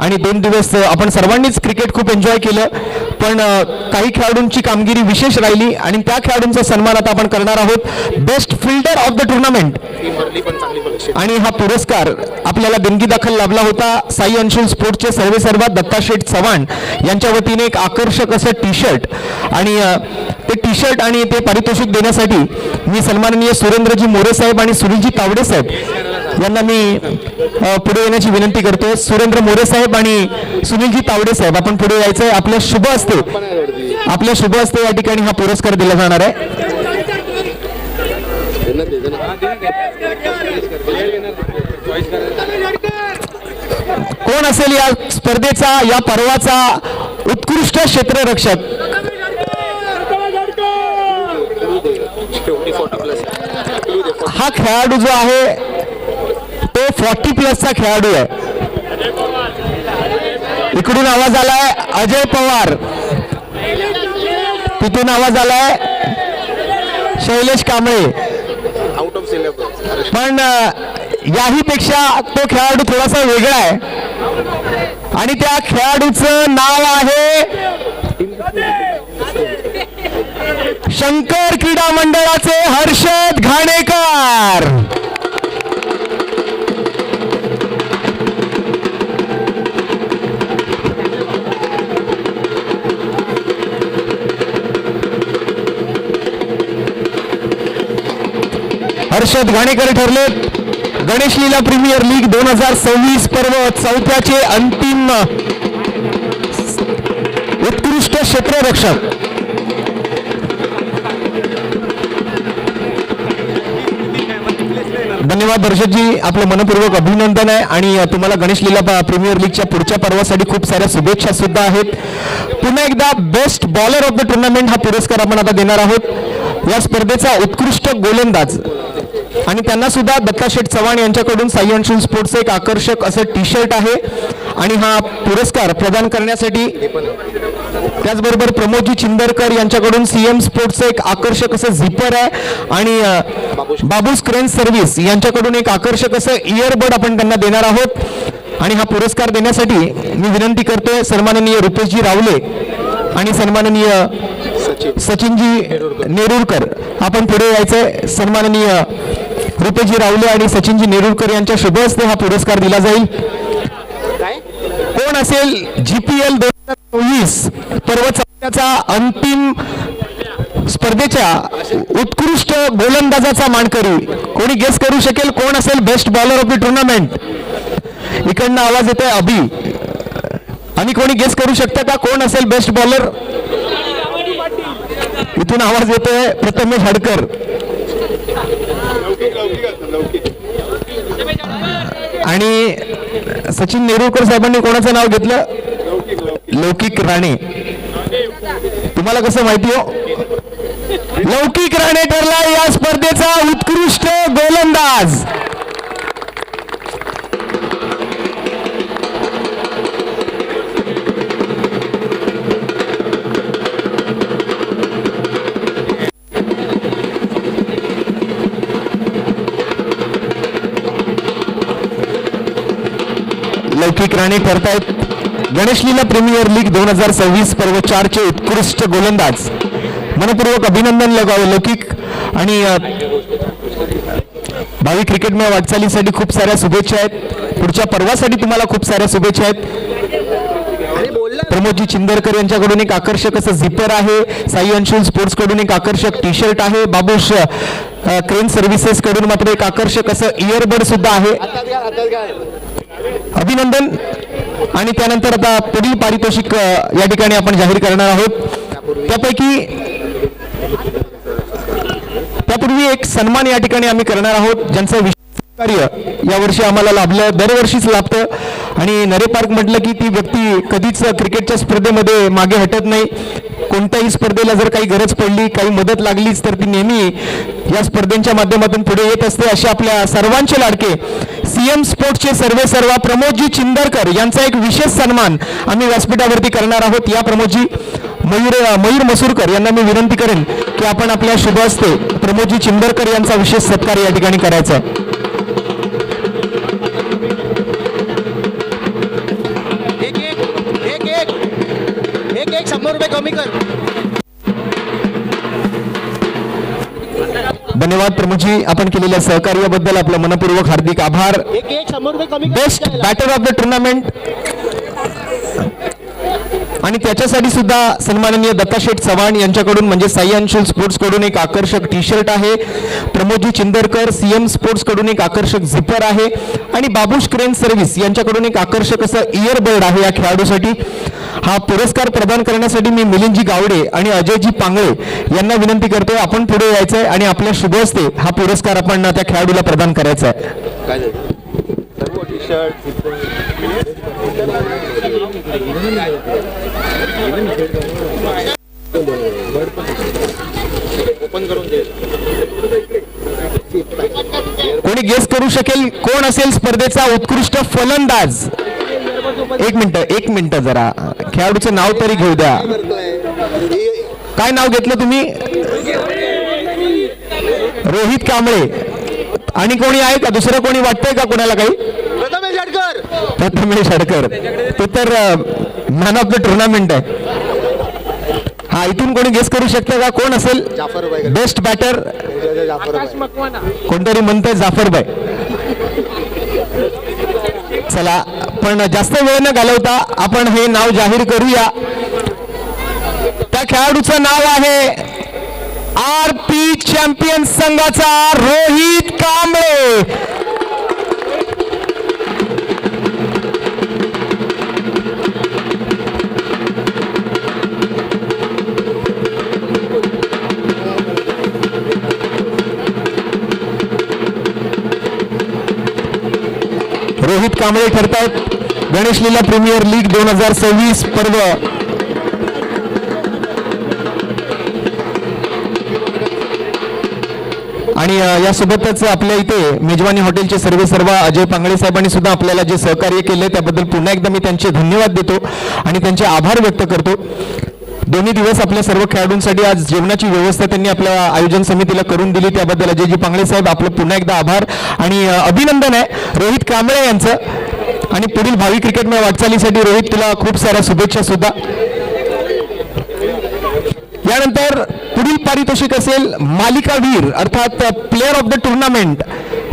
आणि 2 दिवस आपण सर्वांनीच क्रिकेट खूप एन्जॉय केलं, पण काही खेळाडूंची कामगिरी विशेष राहिली आणि त्या खेळाडूंचा सन्मान आता आपण करणार आहोत. Best fielder of the tournament आणि हा पुरस्कार आपल्याला देणगी दाखल लाभला होता साई अंशुल स्पोर्ट्सचे सर्वेसर्वा दत्ताशेठ चव्हाण यांच्या वतीने एक आकर्षक असं टी शर्ट आणि ते टी शर्ट आणि ते पारितोषिक देण्यासाठी मी सन्माननीय सुरेंद्रजी मोरे साहेब आणि सुनीलजी तावडे साहेब यांना मी पुढे येण्याची विनंती करतो. सुरेंद्र मोरे साहेब आणि सुनीलजी तावडे साहेब आपण पुढे यायचं आहे. आपल्या शुभ हस्ते या ठिकाणी हा पुरस्कार दिला जाणार आहे. कोण असेल या स्पर्धेचा, या पर्वाचा उत्कृष्ट क्षेत्ररक्षक? हा खेळाडू जो आहे तो 40+ खेळाडू आहे. इकडून आवाज आलाय अजय पवार, तिथून आवाज आलाय Shailesh Kamble, out of syllabus. पण याही पेक्षा तो खेळाडू थोडासा वेगळा आहे आणि त्या खेळाडूचं नाव आहे शंकर क्रीडा मंडळाचे हर्षद घाणेकर. हर्षद घाणेकर ठरले गणेश लीला प्रीमियर लीग 2026 पर्व 4थ्याचे अंतिम उत्कृष्ट क्षेत्ररक्षक. धन्यवाद हर्षदजी, आपलं मनपूर्वक अभिनंदन आहे आणि तुम्हाला गणेश लीला प्रीमियर लीगच्या पुढच्या पर्वासाठी खूप साऱ्या शुभेच्छा सुद्धा आहेत. पुन्हा एकदा best bowler of the tournament हा पुरस्कार आपण आता देणार आहोत. या स्पर्धेचा उत्कृष्ट गोलंदाज आणि त्यांना सुद्धा दत्ताशेठ चव्हाण यांच्याकडून साई अंशुल स्पोर्ट्सचं एक आकर्षक असं टी शर्ट आहे आणि हा पुरस्कार प्रदान करण्यासाठी त्याचबरोबर प्रमोदजी चिंदरकर यांच्याकडून सीएम स्पोर्ट्सचं एक आकर्षक असं झिपर आहे आणि बाबूस क्रेन सर्व्हिस यांच्याकडून एक आकर्षक असं इयरबड आपण त्यांना देणार आहोत. आणि हा पुरस्कार देण्यासाठी मी विनंती करतोय सन्माननीय रुपेशजी रावले आणि सन्माननीय सचिनजी नेरुरकर आपण पुढे यायचंय. सन्माननीय रुपेशजी रावले आणि सचिनजी नेरुरकर यांच्या शुभ हस्ते हा पुरस्कार दिला जाईल. कोण असेल GPL 2024 पर्व 4थ्याचा अंतिम स्पर्धेच्या उत्कृष्ट गोलंदाजाचा मानकरी? कोणी गेस करू शकेल कोण असेल best bowler of the tournament? इकडनं आवाज येतोय अभि. आणि कोणी गेस करू शकता का कोण असेल बेस्ट बॉलर? इथून आवाज येतोय प्रथमेश हडकर. आणि सचिन नेरुरकर साहेबांनी कोणाचं नाव घेतलं? लौकिक राणे. तुम्हाला कसं माहिती हो? लौकिक राणे ठरला या स्पर्धेचा उत्कृष्ट गोलंदाज. लौकिक राणे ठरतायत गणेश लीला प्रीमियर लीग 2026 पर्व 4चे उत्कृष्ट गोलंदाज. मनपूर्वक अभिनंदन लौकिक आणि भावी क्रिकेटमय वाटचालीसाठी खूप साऱ्या शुभेच्छा आहेत. पुढच्या पर्वासाठी तुम्हाला खूप साऱ्या शुभेच्छा आहेत. प्रमोदजी चिंदरकर यांच्याकडून एक आकर्षक असं झिपर आहे. साई अंशुल स्पोर्ट्स कडून एक आकर्षक टी शर्ट आहे. बाबूश क्रेन सर्व्हिसेस कडून मात्र एक आकर्षक असं इयरबड सुद्धा आहे. अभिनंदन. आणि त्यानंतर आता पुढील पारितोषिक या ठिकाणी आपण जाहीर करणार आहोत. त्यापूर्वी एक सन्मान या ठिकाणी आम्ही करणार आहोत ज्यांचं विशेष कार्य यावर्षी आम्हाला लाभलं. दरवर्षीच लाभतं आणि नरे पार्क म्हटलं की ती व्यक्ती कधीच क्रिकेटच्या स्पर्धेमध्ये मागे हटत नाही. कोणत्याही स्पर्धेला जर काही गरज पडली, काही मदत लागलीच तर ती नेहमी या स्पर्धेच्या माध्यमातून पुढे येत असते. असे आपल्या सर्वांचे लाडके सीएम स्पोर्ट्सचे सर्वेसर्वा प्रमोदजी चिंदरकर यांचा एक विशेष सन्मान आम्ही व्यासपीठावरती करणार आहोत. या प्रमोदजी मयूर मसूरकर यांना मी विनंती करेन की आपण आपल्या शुभ हस्ते प्रमोदजी चिंदरकर यांचा विशेष सत्कार या ठिकाणी करायचा आहे. एक 100 रुपये कमी कर. धन्यवाद प्रमोदजी, आपण केलेल्या सहकार्याबद्दल आपलं मनपूर्वक हार्दिक आभार. एक 100 रुपये कमी कर. Best batter of the tournament आणि त्याच्यासाठी सुद्धा सन्माननीय दत्ताशेठ चव्हाण यांच्याकडून म्हणजे साई अंशुल स्पोर्ट्स कडून एक आकर्षक टी शर्ट आहे. प्रमोदजी चिंदरकर सीएम स्पोर्ट्स कडून एक आकर्षक झिपर आहे आणि बाबूश क्रेन सर्व्हिस यांच्याकडून एक आकर्षक असं इयरबड आहे या खेळाडूसाठी. हा पुरस्कार प्रदान करण्यासाठी मी मिलिंदजी गावडे आणि अजयजी पांगळे यांना विनंती करतोय, आपण पुढे यायचं आहे आणि आपल्या शुभ हस्ते हा पुरस्कार आपण त्या खेळाडूला प्रदान करायचा आहे. सर्व टी शर्ट ओपन करून दे. कोणी गेस करू शकेल कोण असेल स्पर्धेचा उत्कृष्ट फलंदाज? एक मिनिट जरा खेळाडूचं नाव तरी घेऊ द्या. काय नाव घेतलं तुम्ही? रोहित कांबळे. आणि कोणी आहे का दुसरं कोणी वाटतंय का कोणाला काही? प्रथमेश हडकर. ते तर मॅन ऑफ द टुर्नामेंट आहे. हा, इथून कोणी गेस करू शकतं का कोण असेल बेस्ट बॅटर? कोणतरी म्हणतंय जाफरबाई. चला, पण जास्त वेळ न घालवता आपण हे नाव जाहीर करूया. त्या खेळाडूचं नाव आहे आरपी चॅम्पियन संघाचा रोहित कांबळे. रोहित कांबळे ठरतात गणेश लीला प्रीमियर लीग 2026 पर्व. आणि यासोबतच आपल्या इथे मेजवानी हॉटेलचे सर्वेसर्वा अजय पांगळे साहेबांनी सुद्धा आपल्याला जे सहकार्य केले त्याबद्दल पुन्हा एकदा मी त्यांचे धन्यवाद देतो आणि त्यांचे आभार व्यक्त करतो. दोन्ही दिवस आपल्या सर्व खेळाडूंसाठी आज जेवणाची व्यवस्था त्यांनी आपल्या आयोजन समितीला करून दिली, त्याबद्दल अजयजी पांगळे साहेब आपलं पुन्हा एकदा आभार आणि अभिनंदन आहे रोहित कांबळे यांचं. आणि पुढील भावी क्रिकेटमय वाटचालीसाठी रोहित तुला खूप साऱ्या शुभेच्छा सुद्धा. यानंतर पुढील पारितोषिक असेल मालिकावीर अर्थात player of the tournament,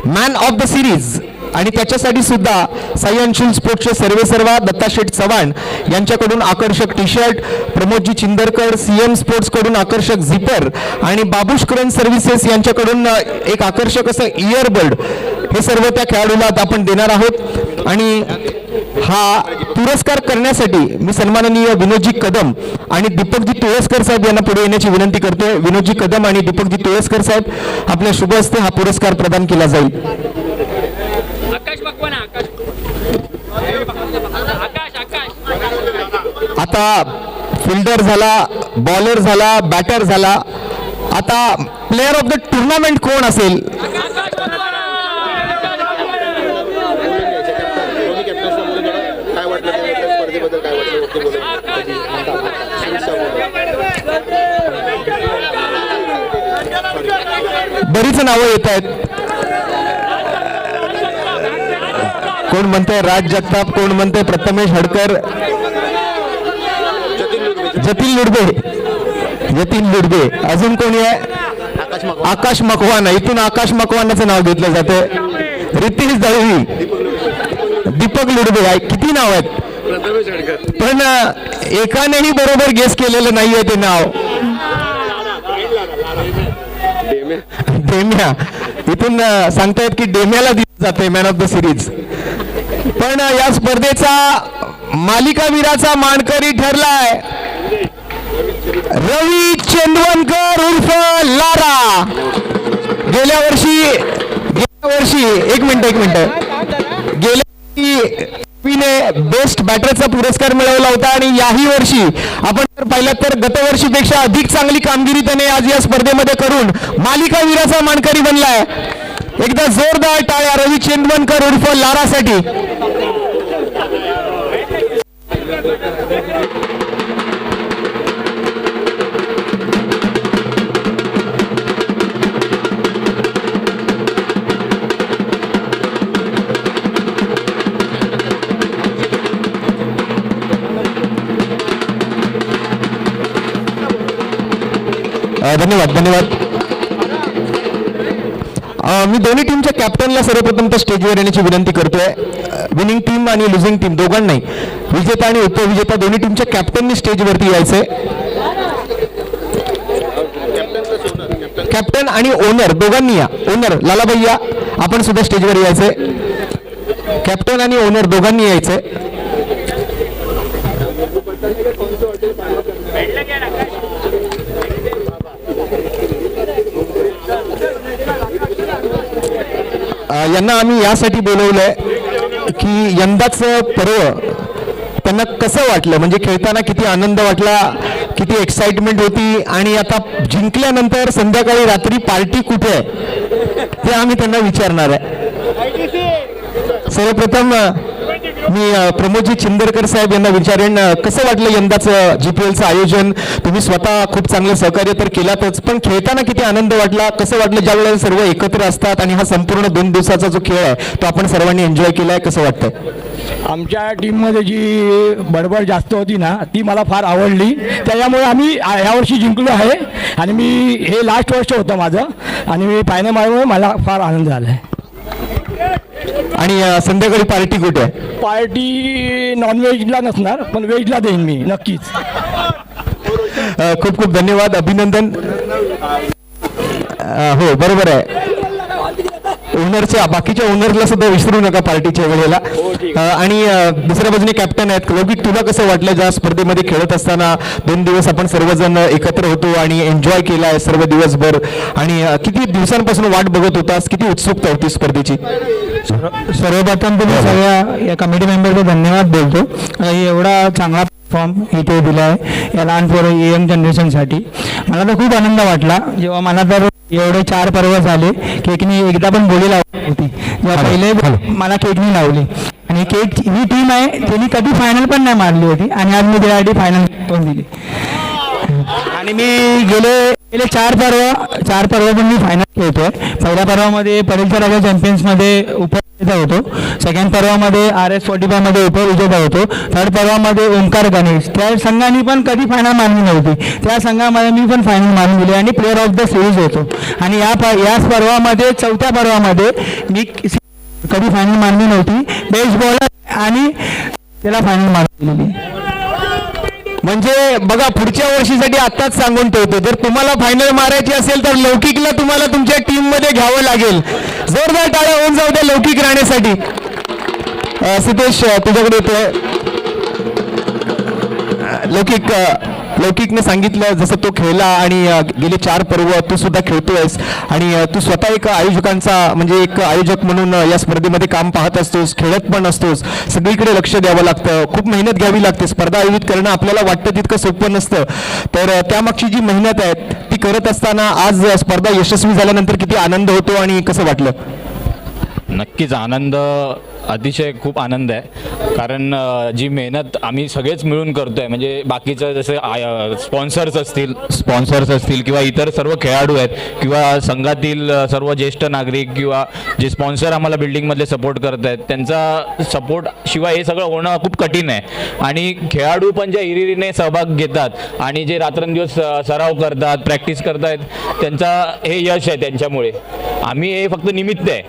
man of the series. आणि त्याच्यासाठी सुद्धा साई अंशुल स्पोर्ट्सचे सर्वेसर्वा दत्ताशेठ चव्हाण यांच्याकडून आकर्षक T shirt, Pramod ji Chindarkar CM sports कडून आकर्षक झिपर आणि बाबूश क्रेन सर्व्हिसेस यांच्याकडून एक आकर्षक असं इयरबड, हे सर्व त्या खेळाडूला आपण देणार आहोत. आणि हा पुरस्कार करण्यासाठी मी सन्माननीय विनोदजी कदम आणि दीपकजी तुळसकर साहेब यांना पुढे येण्याची विनंती करतोय. विनोदजी कदम आणि दीपकजी तुळसकर साहेब आपल्या शुभ हस्ते हा पुरस्कार प्रदान केला जाईल. आता फिल्डर झाला, बॉलर झाला, बॅटर झाला, आता प्लेअर ऑफ द टुर्नामेंट कोण असेल? काय वाटलं स्पर्धेबद्दल? काय वाटलं? बरीच नावं येत आहेत. कोण म्हणतंय राज जगताप, कोण म्हणतंय प्रथमेश हडकर, जतीन लुडबे, अजून कोणी आहे? आकाश मकवाना. इथून आकाश मकवानाचं नाव घेतलं जातं. रितेश दळवी, दीपक लुडबे आहे. किती नाव आहेत? पण एकानेही बरोबर गेस केलेलं नाहीये ते नाव. डेम्या. इथून सांगतायत की डेम्याला दिलं जाते मॅन ऑफ द सिरीज. पण या स्पर्धेचा मालिकावीराचा मानकरी ठरलाय रवी चंदवनकर उर्फ लारा. गेल्या वर्षी एक मिनिट गेल्या वर्षी बेस्ट बॅटरचा पुरस्कार मिळवला होता आणि याही वर्षी आपण पाहिलं तर गतवर्षीपेक्षा अधिक चांगली कामगिरी त्याने आज या स्पर्धेमध्ये करून मालिका वीराचा मानकरी बनलाय. एकदा जोरदार टाळ्या रवी चेंदवनकर उर्फ लारासाठी. धन्यवाद धन्यवाद. मी दोन्ही टीमच्या कॅप्टनला सर्वप्रथम तर स्टेजवर येण्याची विनंती करतोय. विनिंग टीम आणि लुझिंग टीम दोघांनाही, विजेता आणि उपविजेता दोन्ही टीमच्या कॅप्टननी स्टेजवरती यायचंय. कॅप्टन आणि ओनर दोघांनी या. ओनर लालाबाई या, आपण सुद्धा स्टेजवर यायचंय. कॅप्टन आणि ओनर दोघांनी यायचंय. यांना आम्ही यासाठी बोलवलंय की यंदाच पर्व त्यांना कसं वाटलं, म्हणजे खेळताना किती आनंद वाटला, किती एक्साइटमेंट होती, आणि आता जिंकल्यानंतर संध्याकाळी रात्री पार्टी कुठे आहे ते आम्ही त्यांना विचारणार आहे. सर्वप्रथम मी प्रमोदजी चिंदरकर साहेब यांना विचारेन, कसं वाटलं यंदाचं GPLचं आयोजन. तुम्ही स्वतः खूप चांगलं सहकार्य तर केलातच, पण खेळताना किती आनंद वाटला, कसं वाटलं ज्या वेळेला सर्व एकत्र असतात आणि हा संपूर्ण 2 दिवसाचा जो खेळ आहे तो आपण सर्वांनी एन्जॉय केलाय, कसं वाटतंय? आमच्या टीममध्ये जी बडबड जास्त होती ना ती मला फार आवडली. त्याच्यामुळे आम्ही ह्यावर्षी जिंकलो आहे आणि मी हे लास्ट वर्ष होतं माझं आणि मी फायनल मारल्यामुळे मला फार आनंद झाला आहे. आणि संध्याकाळी पार्टी कुठे आहे? पार्टी नॉनव्हेजला नसणार, पण व्हेजला देईन मी नक्कीच. खूप खूप धन्यवाद, अभिनंदन. हो बरोबर आहे. ओनरच्या बाकीच्या ओनरला सुद्धा विसरू नका पार्टीच्या वेळेला. आणि दुसऱ्या बाजूने कॅप्टन आहेत. लौकिक, तुला कसं वाटलं ज्या स्पर्धेमध्ये खेळत असताना 2 दिवस आपण सर्वजण एकत्र होतो आणि एन्जॉय केला आहे सर्व दिवसभर, आणि किती दिवसांपासून वाट बघत होतास, किती उत्सुकता होती स्पर्धेची? सर्वप्रथम तुम्ही सगळ्या या कमिटी मेंबरला धन्यवाद बोलतो. एवढा चांगला फॉर्म इथे दिला आहे या लहान पोरं यंग जनरेशनसाठी. मला तर खूप आनंद वाटला जेव्हा मला तर एवढे 4 पर्व झाले. केकनी एकदा पण बोली लावली होती, जेव्हा पहिले मला केकनी लावली. आणि केक ही टीम आहे त्यांनी कधी फायनल पण नाही मारली होती आणि आज मी त्यासाठी फायनल पण दिली. आणि मी गेले 4 पर्व पण मी फायनल खेळतोय. पहिल्या पर्वामध्ये परेलच्या राजा चॅम्पियन्समध्ये उपविजेता होतो. सेकंड पर्वामध्ये RS45 मध्ये उपविजेता होतो. थर्ड पर्वामध्ये ओंकार गणेश, त्या संघाने पण कधी फायनल मारली नव्हती, त्या संघामध्ये मी पण फायनल मारून दिली आणि प्लेअर ऑफ द सिरीज होतो. आणि याच पर्वामध्ये 4थ्या पर्वामध्ये मी कधी फायनल मारली नव्हती, बेस्ट बॉलर आणि त्याला फायनल मारून दिली. म्हणजे बघा, पुढच्या वर्षीसाठी आत्ताच सांगून ठेवतो, जर तुम्हाला फायनल मारायची असेल तर लौकिकला तुम्हाला तुमच्या टीम मध्ये घ्यावं लागेल. जोरदार टाळ्या होऊन जाऊ द्या लौकिक राहण्यासाठी. सिद्धेश, तुझ्याकडे येतोय. लौकिकने सांगितलं जसं तो खेळला आणि गेले 4 पर्व तू सुद्धा खेळतोयस, आणि तू स्वतः एक आयोजकांचा म्हणजे एक आयोजक म्हणून या स्पर्धेमध्ये काम पाहत असतोस, खेळत पण असतोस. सगळीकडे लक्ष द्यावं लागतं, खूप मेहनत घ्यावी लागते. स्पर्धा आयोजित करणं आपल्याला वाटतं तितकं सोपं नसतं. तर त्यामागची जी मेहनत आहे ती करत असताना आज स्पर्धा यशस्वी झाल्यानंतर किती आनंद होतो आणि कसं वाटलं? नक्कीच आनंद, अतिशय खूप आनंद आहे. कारण जी मेहनत आम्ही सगळेच मिळून करतो आहे, म्हणजे बाकीचं जसे स्पॉन्सर्स असतील किंवा इतर सर्व खेळाडू आहेत किंवा संघातील सर्व ज्येष्ठ नागरिक किंवा जे स्पॉन्सर आम्हाला बिल्डिंगमधले सपोर्ट करत आहेत, त्यांचा सपोर्ट शिवाय हे सगळं होणं खूप कठीण आहे. आणि खेळाडू पण ज्या हिरिरीने सहभाग घेतात आणि जे रात्रंदिवस सराव करतात, प्रॅक्टिस करत आहेत, त्यांचा हे यश आहे. त्यांच्यामुळे आम्ही हे फक्त निमित्त आहे.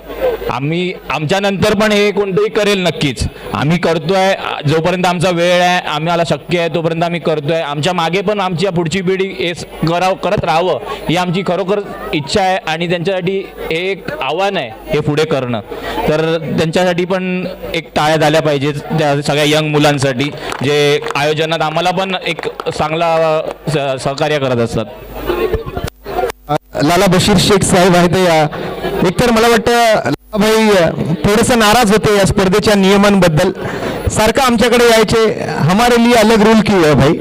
आम्ही आमच्यानंतर पण हे कोणतंही करेल नक्कीच. आम्ही करतोय जोपर्यंत आमचा वेळ आहे, आम्हाला शक्य आहे तोपर्यंत आम्ही करतोय. आमच्या मागे पण आमच्या पुढची पिढी हे करत राहावं ही आमची खरोखर इच्छा आहे आणि त्यांच्यासाठी हे एक आव्हान आहे हे पुढे करणं. तर त्यांच्यासाठी पण एक टाळ्या झाल्या पाहिजेत त्या सगळ्या यंग मुलांसाठी जे आयोजनात आम्हाला पण एक चांगला सहकार्य करत असतात. लाला बशीर शेख साहेब आहेत. एकतर मला वाटतं भाई थोडंसं नाराज होते या स्पर्धेच्या नियमांबद्दल. सारखं आमच्याकडे यायचे, हमारे लिए अलग रूल क्यों है भाई?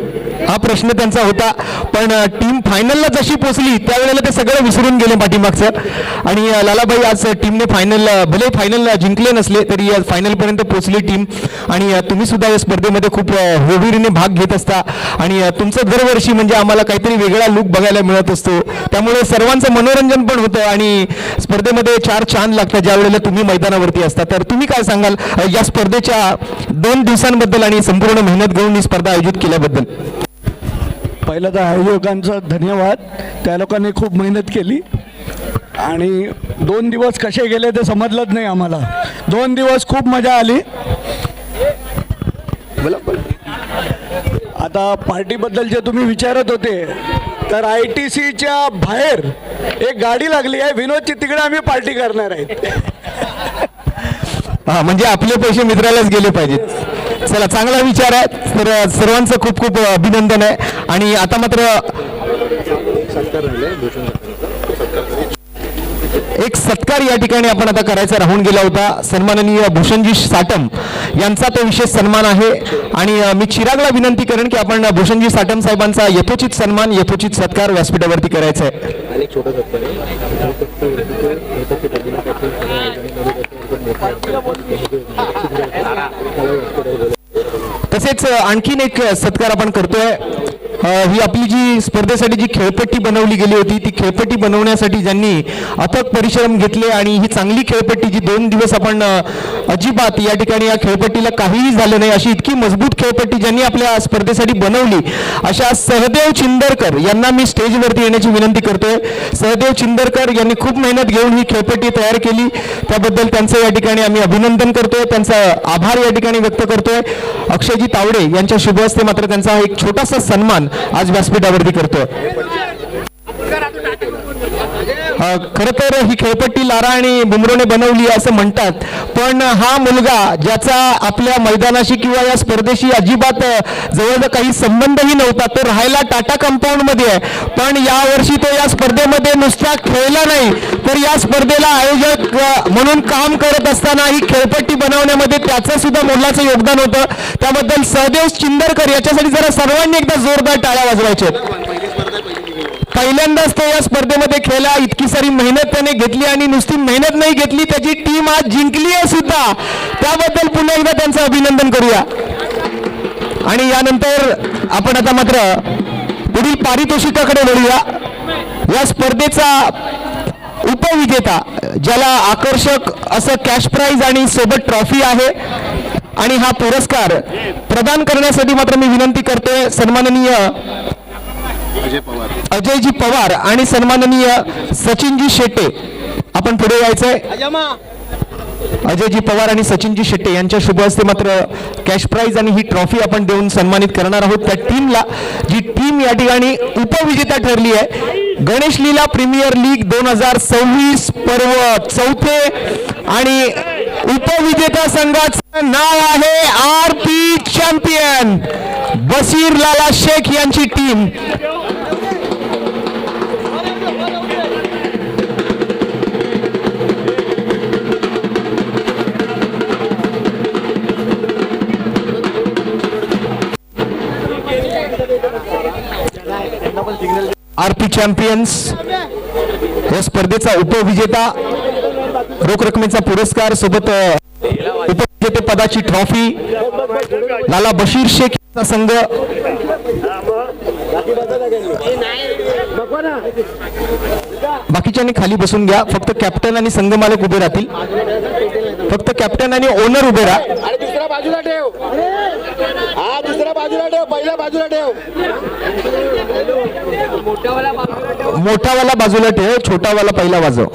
हा प्रश्न त्यांचा होता, पण टीम फायनलला जशी पोचली त्यावेळेला ते सगळं विसरून गेले पाठीमागचं. आणि लालाबाई आज टीमने फायनल, भले फायनल जिंकले नसले तरी फायनलपर्यंत पोचली टीम. आणि तुम्ही सुद्धा या स्पर्धेमध्ये खूप होडीने भाग घेत असता आणि तुमचं दरवर्षी म्हणजे आम्हाला काहीतरी वेगळा लुक बघायला मिळत असतो, त्यामुळे सर्वांचं मनोरंजन पण होतं आणि स्पर्धेमध्ये चार चांद लागतात ज्या वेळेला तुम्ही मैदानावरती असता. तर तुम्ही काय सांगाल या स्पर्धेच्या 2 दिवसांबद्दल आणि संपूर्ण मेहनत घेऊन ही स्पर्धा आयोजित केल्याबद्दल? पहिलं तर आयोजकांचा धन्यवाद. त्या लोकांनी खूप मेहनत केली आणि 2 दिवस कसे गेले ते समजलंच नाही आम्हाला. 2 दिवस खूप मजा आली. आता पार्टीबद्दल जे तुम्ही विचारत होते, तर ITCच्या बाहेर एक गाडी लागली आहे विनोदची, तिकडे आम्ही पार्टी करणार आहेत. हा, म्हणजे आपले पैसे मित्रालाच गेले पाहिजेत. चला, चांगला विचार आहे. तर सर्वांचं खूप खूप अभिनंदन आहे. आणि आता मात्र एक सत्कार या ठिकाणी आपण आता करायचा राहून गेला होता. सन्माननीय भूषणजी साटम यांचा तो विशेष सन्मान आहे. आणि मी चिरागला विनंती करेन की आपण भूषणजी साटम साहेबांचा यथोचित सन्मान, यथोचित सत्कार व्यासपीठावरती करायचा आहे. अनेक छोटा सत्कार तसेच आणखीन एक सत्कार आपण करतोय. ही आपली जी स्पर्धेसाठी जी खेळपट्टी बनवली गेली होती, ती खेळपट्टी बनवण्यासाठी ज्यांनी अथक परिश्रम घेतले आणि ही चांगली खेळपट्टी जी 2 दिवस आपण अजिबात या ठिकाणी या खेळपट्टीला काहीही झालं नाही अशी इतकी मजबूत खेळपट्टी ज्यांनी आपल्या स्पर्धेसाठी बनवली, अशा सहदेव चिंदरकर यांना मी स्टेजवरती येण्याची विनंती करतोय. सहदेव चिंदरकर यांनी खूप मेहनत घेऊन ही खेळपट्टी तयार केली, त्याबद्दल त्यांचं या ठिकाणी आम्ही अभिनंदन करतोय, त्यांचा आभार या ठिकाणी व्यक्त करतोय. अक्षयजी तावडे यांच्या शुभ हस्ते मात्र त्यांचा एक छोटासा सन्मान आज व्यासपीठावरती करतोय. खरं तर ही खेळपट्टी लारा आणि बुमरोने बनवली असं म्हणतात, पण हा मुलगा ज्याचा आपल्या मैदानाशी किंवा या स्पर्धेशी अजिबात जवळ काही संबंधही नव्हता, तो राहायला टाटा कंपाऊंडमध्ये आहे, पण यावर्षी तो या स्पर्धेमध्ये नुसता खेळला नाही तर या स्पर्धेला आयोजक म्हणून काम करत असताना ही खेळपट्टी बनवण्यामध्ये त्याचं सुद्धा मोलाचं योगदान होतं. त्याबद्दल सहदेव चिंदरकर याच्यासाठी जरा सर्वांनी एकदा जोरदार टाळ्या वाजवायच्या. पहिल्यांदाच तो या स्पर्धेमध्ये खेळला, इतकी सारी मेहनत त्याने घेतली आणि नुसती मेहनत नाही घेतली, त्याची टीम आज जिंकली आहे सुद्धा. त्याबद्दल पुन्हा एकदा त्यांचं अभिनंदन करूया. आणि यानंतर आपण आता मात्र पुढील पारितोषिकाकडे वळूया. या स्पर्धेचा उपविजेता, ज्याला आकर्षक असं कॅश प्राइज आणि सोबत ट्रॉफी आहे, आणि हा पुरस्कार प्रदान करण्यासाठी मात्र मी विनंती करतोय सन्माननीय अजयजी पवार आणि सन्माननीय सचिनजी शेट्टे. आपण पुढे यायचंय. अजयजी पवार आणि सचिनजी शेट्टे यांच्या शुभ हस्ते मात्र कॅश प्राइज आणि ही ट्रॉफी आपण देऊन सन्मानित करणार आहोत त्या टीमला, जी टीम या ठिकाणी उपविजेता ठरली आहे. गणेश लीला प्रीमियर लीग 2026 पर्व 4थे आणि उपविजेता संघाचं नाव आहे RP चॅम्पियन बशीर लाला शेख यांची टीम. RP चॅम्पियन्स या स्पर्धेचा उपविजेता, रोख रकमेचा पुरस्कार सोबत उपविजेते पदाची ट्रॉफी, लाला बशीर शेख यांचा संघ. बाकीच्यांनी खाली बसून घ्या, फक्त कॅप्टन आणि संघ मालक उभे राहतील. फक्त कॅप्टन आणि ओनर उभे राहा. दुसरा बाजूला ठेव, हा दुसरा बाजूला ठेव, पहिला बाजूला ठेव, मोठावाला बाजूला ठेव, छोटावाला पहिला वाजव,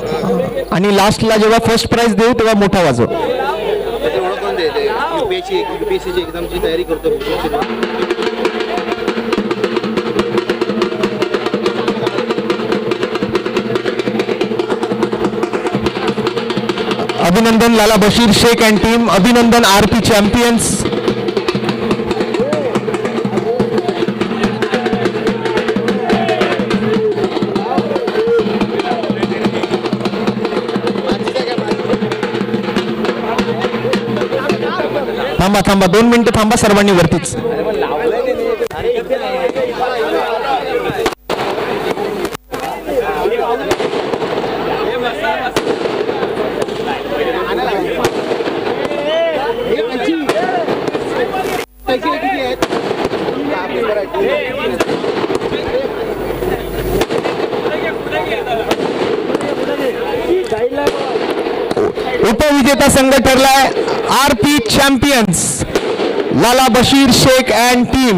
आणि लास्टला जेव्हा फर्स्ट प्राइज देऊ तेव्हा मोठा वाजव. UPSC ची एक्झामची तयारी करतो. अभिनंदन लाला बशीर शेख अँड टीम, अभिनंदन RP चॅम्पियन्स. थांबा 2 मिनिटं थांबा सर्वांनी वरतीच. उपविजेता संघ ठरलाय RP champions Lala Bashir Shaikh and team.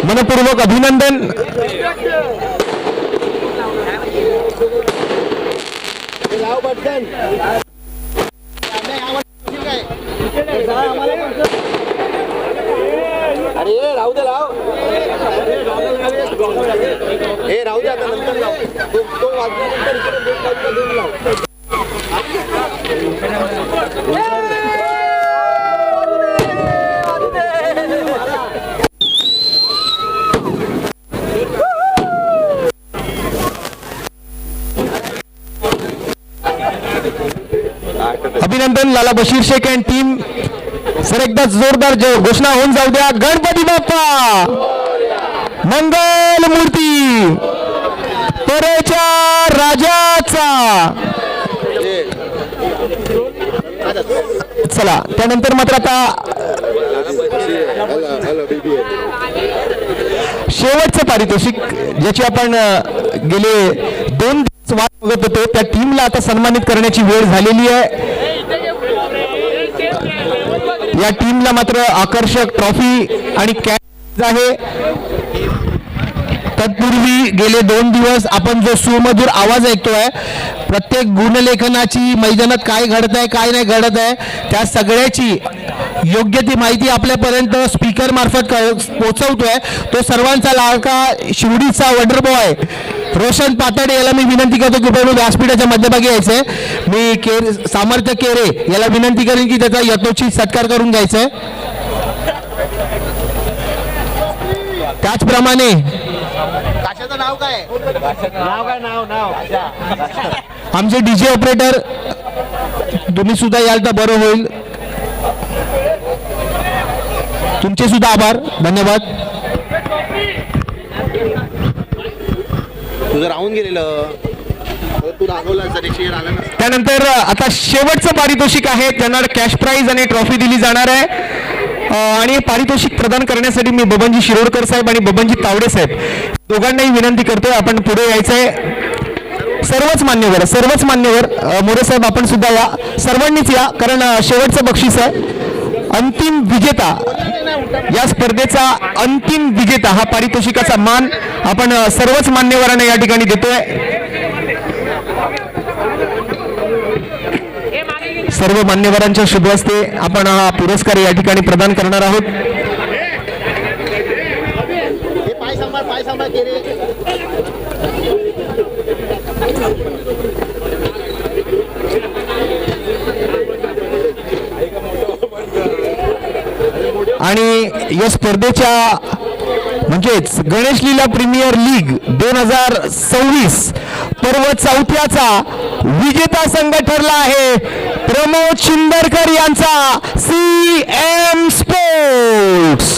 मनपूर्वक अभिनंदन. अरे राहू दे लाव. हे राहू दे आता नंतर लाव. तो वाजल्यानंतर इकडे दोन बाजूला देऊन लाव. अभिनंदन Lala Bashir Shaikh and team. Sir एकदा जोरदार घोषणा होऊन जाऊ द्या. गणपती बाप्पा मंगल मूर्ती तोरेच्या राजाचा. चला त्यानंतर मात्र आता शेवटचं पारितोषिक ज्याची आपण गेले 2 दिवस वाट बघत होतो त्या टीमला आता सन्मानित करण्याची वेळ झालेली आहे. या टीमला मात्र आकर्षक ट्रॉफी आणि कॅश आहे. तत्पूर्वी गेले 2 दिवस आपण जो सुमधुर आवाज ऐकतोय प्रत्येक गुणलेखनाची मैदानात काय घडत आहे काय नाही घडत आहे त्या सगळ्याची योग्य ती माहिती आपल्यापर्यंत स्पीकर मार्फत पोहोचवतोय तो सर्वांचा लाडका शिवडीचा वंडर बॉय रोशन पातडे याला मी विनंती करतो की आपण व्यासपीठाच्या मध्यभागी यायचंय. मी सामर्थ्य केरे याला विनंती करेन की त्याचा यथोचित सत्कार करून घ्यायचंय. त्याचप्रमाणे काशाचं नाव काय? नाव काय? नाव आमचे डीजे ऑपरेटर तुम्ही सुद्धा याल तर बरं होईल. तुमचे सुद्धा आभार. धन्यवाद. तुझं राहून गेलेलं तू दाखवलं जरी शेअर आला ना. त्यानंतर आता शेवटचं पारितोषिक आहे. त्यांना कॅश प्राइज आणि ट्रॉफी दिली जाणार आहे. आणि पारितोषिक प्रदान करण्यासाठी मी बबनजी शिरोडकर साहेब आणि बबनजी तावडे साहेब दोघांनाही विनंती करतोय आपण पुढे यायचंय. सर्वच मान्यवर मोरे साहेब आपण सुद्धा या. सर्वांनीच या कारण शेवटचं बक्षीस आहे. अंतिम विजेता या स्पर्धेचा अंतिम विजेता हा पारितोषिकाचा मान आपण सर्वच मान्यवरांना या ठिकाणी देतोय. सर्व मान्यवरांच्या शुभ हस्ते आपण हा पुरस्कार या ठिकाणी प्रदान करणार आहोत. पाय सांभाळ केले. आणि या स्पर्धेच्या म्हणजेच गणेश लीला प्रीमियर लीग 2026 पर्व 4थ्याचा विजेता संघ ठरला आहे प्रमोद चिंदरकर यांचा CM स्पोर्ट्स.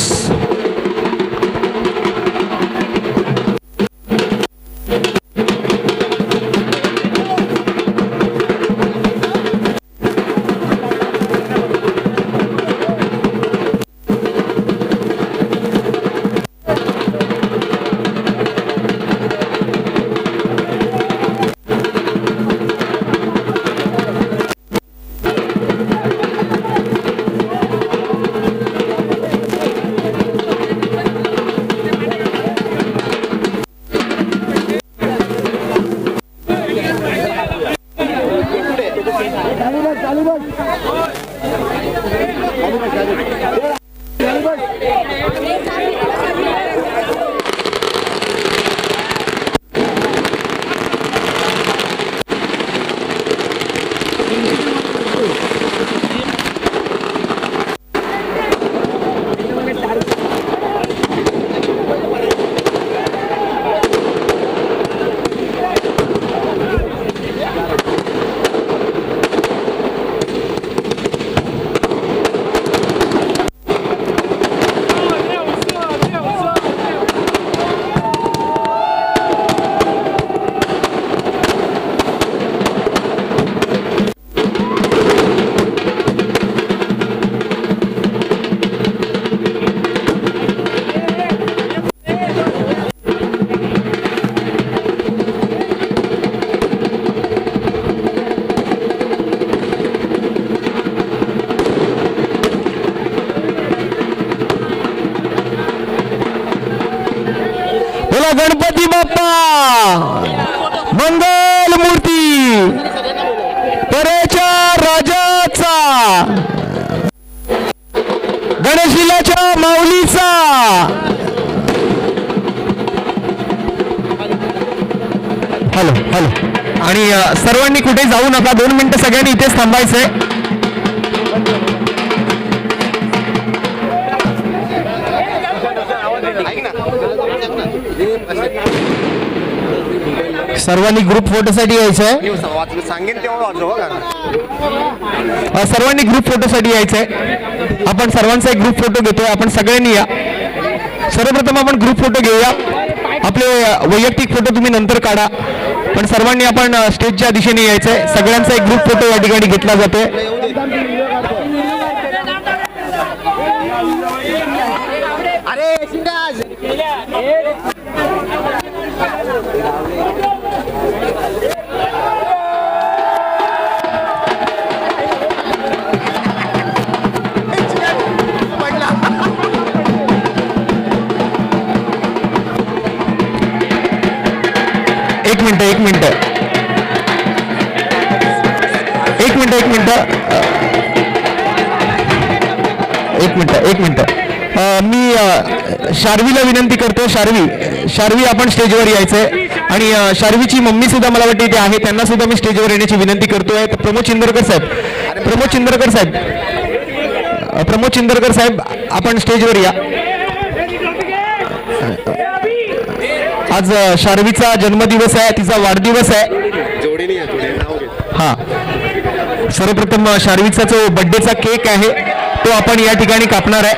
गणेश लीलाच्या माऊलीचा. Hello hello. आणि सर्वांनी कुठे जाऊ नका, 2 मिनिटं सगळ्यांनी इथेच थांबायचंय. सर्वांनी ग्रुप फोटोसाठी यायचंय. सांगेन तेव्हा वाजव का. सर्वांनी ग्रुप फोटोसाठी यायचंय. आपण सर्वांचा एक ग्रुप फोटो घेतोय. आपण सगळ्यांनी या. सर्वप्रथम आपण ग्रुप फोटो घेऊया. आपले वैयक्तिक फोटो तुम्ही नंतर काढा, पण सर्वांनी आपण स्टेजच्या दिशेने यायचंय. सगळ्यांचा एक ग्रुप फोटो या ठिकाणी घेतला जातोय. एक मिनिट मी शार्वीला विनंती करतो. शार्वी आपण स्टेजवर यायचंय. आणि शार्वीची मम्मी सुद्धा मला वाटते इथे आहे, त्यांना सुद्धा मी स्टेजवर येण्याची विनंती करतोय. प्रमोद चिंदरकर साहेब आपण स्टेजवर या. आज शार्वीचा जन्मदिवस आहे, तिचा वाढदिवस आहे. हा, सर्वप्रथम शार्वीचा जो बर्थडेचा केक आहे तो आपण या ठिकाणी कापणार आहे.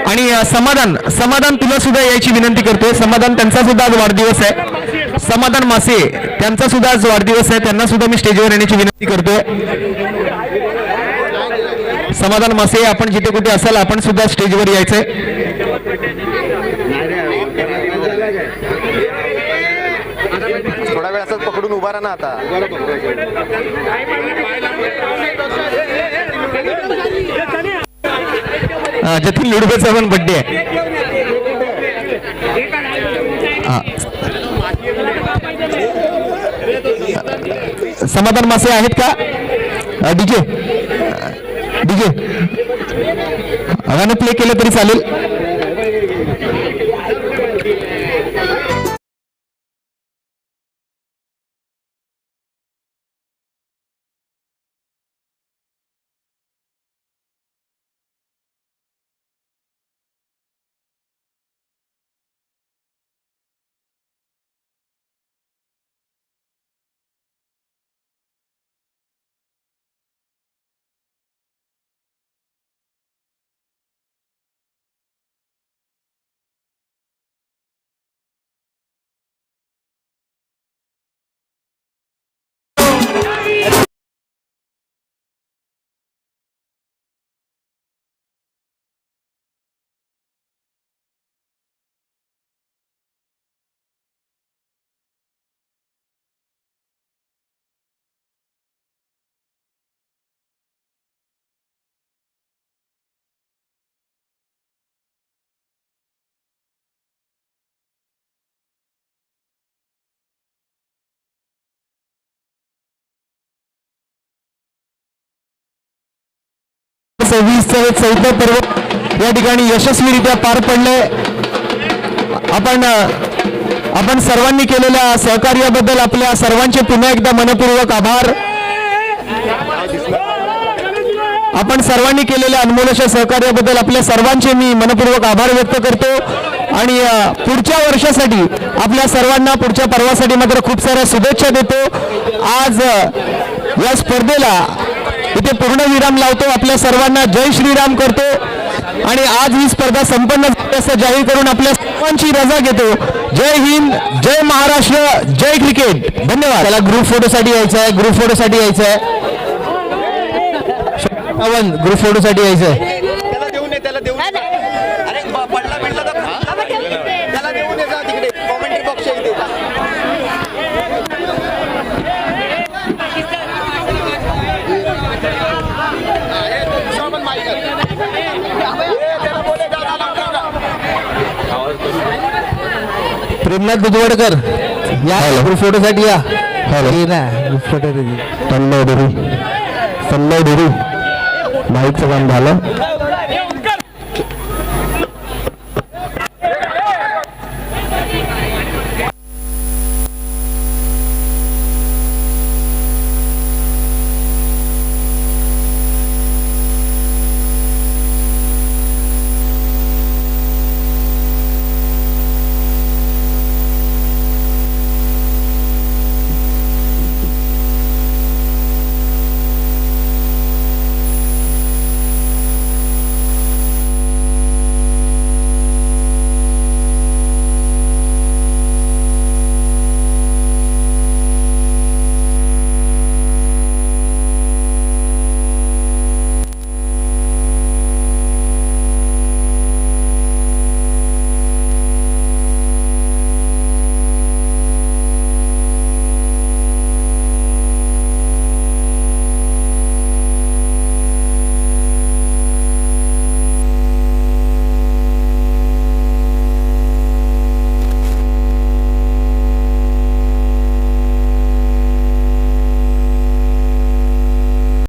आणि समाधान तुला सुद्धा यायची विनंती करतोय. समाधान, त्यांचा सुद्धा आज वाढदिवस आहे. समाधान मासे, त्यांचा सुद्धा आज वाढदिवस आहे. त्यांना सुद्धा मी स्टेजवर येण्याची विनंती करतोय. समाधान मासे, आपण जिथे कुठे असाल आपण सुद्धा स्टेजवर यायचंय. थोडा वेळ असंच पकडून उभा राहा ना आता. जतीन लुडबेचा पण बर्थडे आहे. समाधान मासे आहेत का? डीजे गाणं प्ले केलं तरी चालेल. चौथं पर्व या ठिकाणी यशस्वीरित्या पार पडले. आपण सर्वांनी केलेल्या सहकार्याबद्दल आपल्या सर्वांचे पुन्हा एकदा मनपूर्वक आभार. आपण सर्वांनी केलेल्या अनमोलशा सहकार्याबद्दल आपल्या सर्वांचे मी मनपूर्वक आभार व्यक्त करतो. आणि पुढच्या वर्षासाठी आपल्या सर्वांना पुढच्या पर्वासाठी मात्र खूप साऱ्या शुभेच्छा देतो. आज या स्पर्धेला इथे पूर्ण विराम लावतो. आपल्या सर्वांना जय श्रीराम करतो आणि आज ही स्पर्धा संपन्न झाली असं जाहीर करून आपल्या सर्वांची रजा घेतो. जय हिंद, जय महाराष्ट्र, जय क्रिकेट. धन्यवाद. त्याला ग्रुप फोटोसाठी यायचं आहे. ग्रुप फोटोसाठी यायचं आहे. त्याला देऊ नये. अरे पडला भेटला तर त्याला देऊ नये. जा तिकडे कॉमेंट्री बॉक्स आहे इथे. सोमनाथ दुधवडकर या ग्रुप फोटोसाठी या तन्मय डेरी माईकचं काम झालं.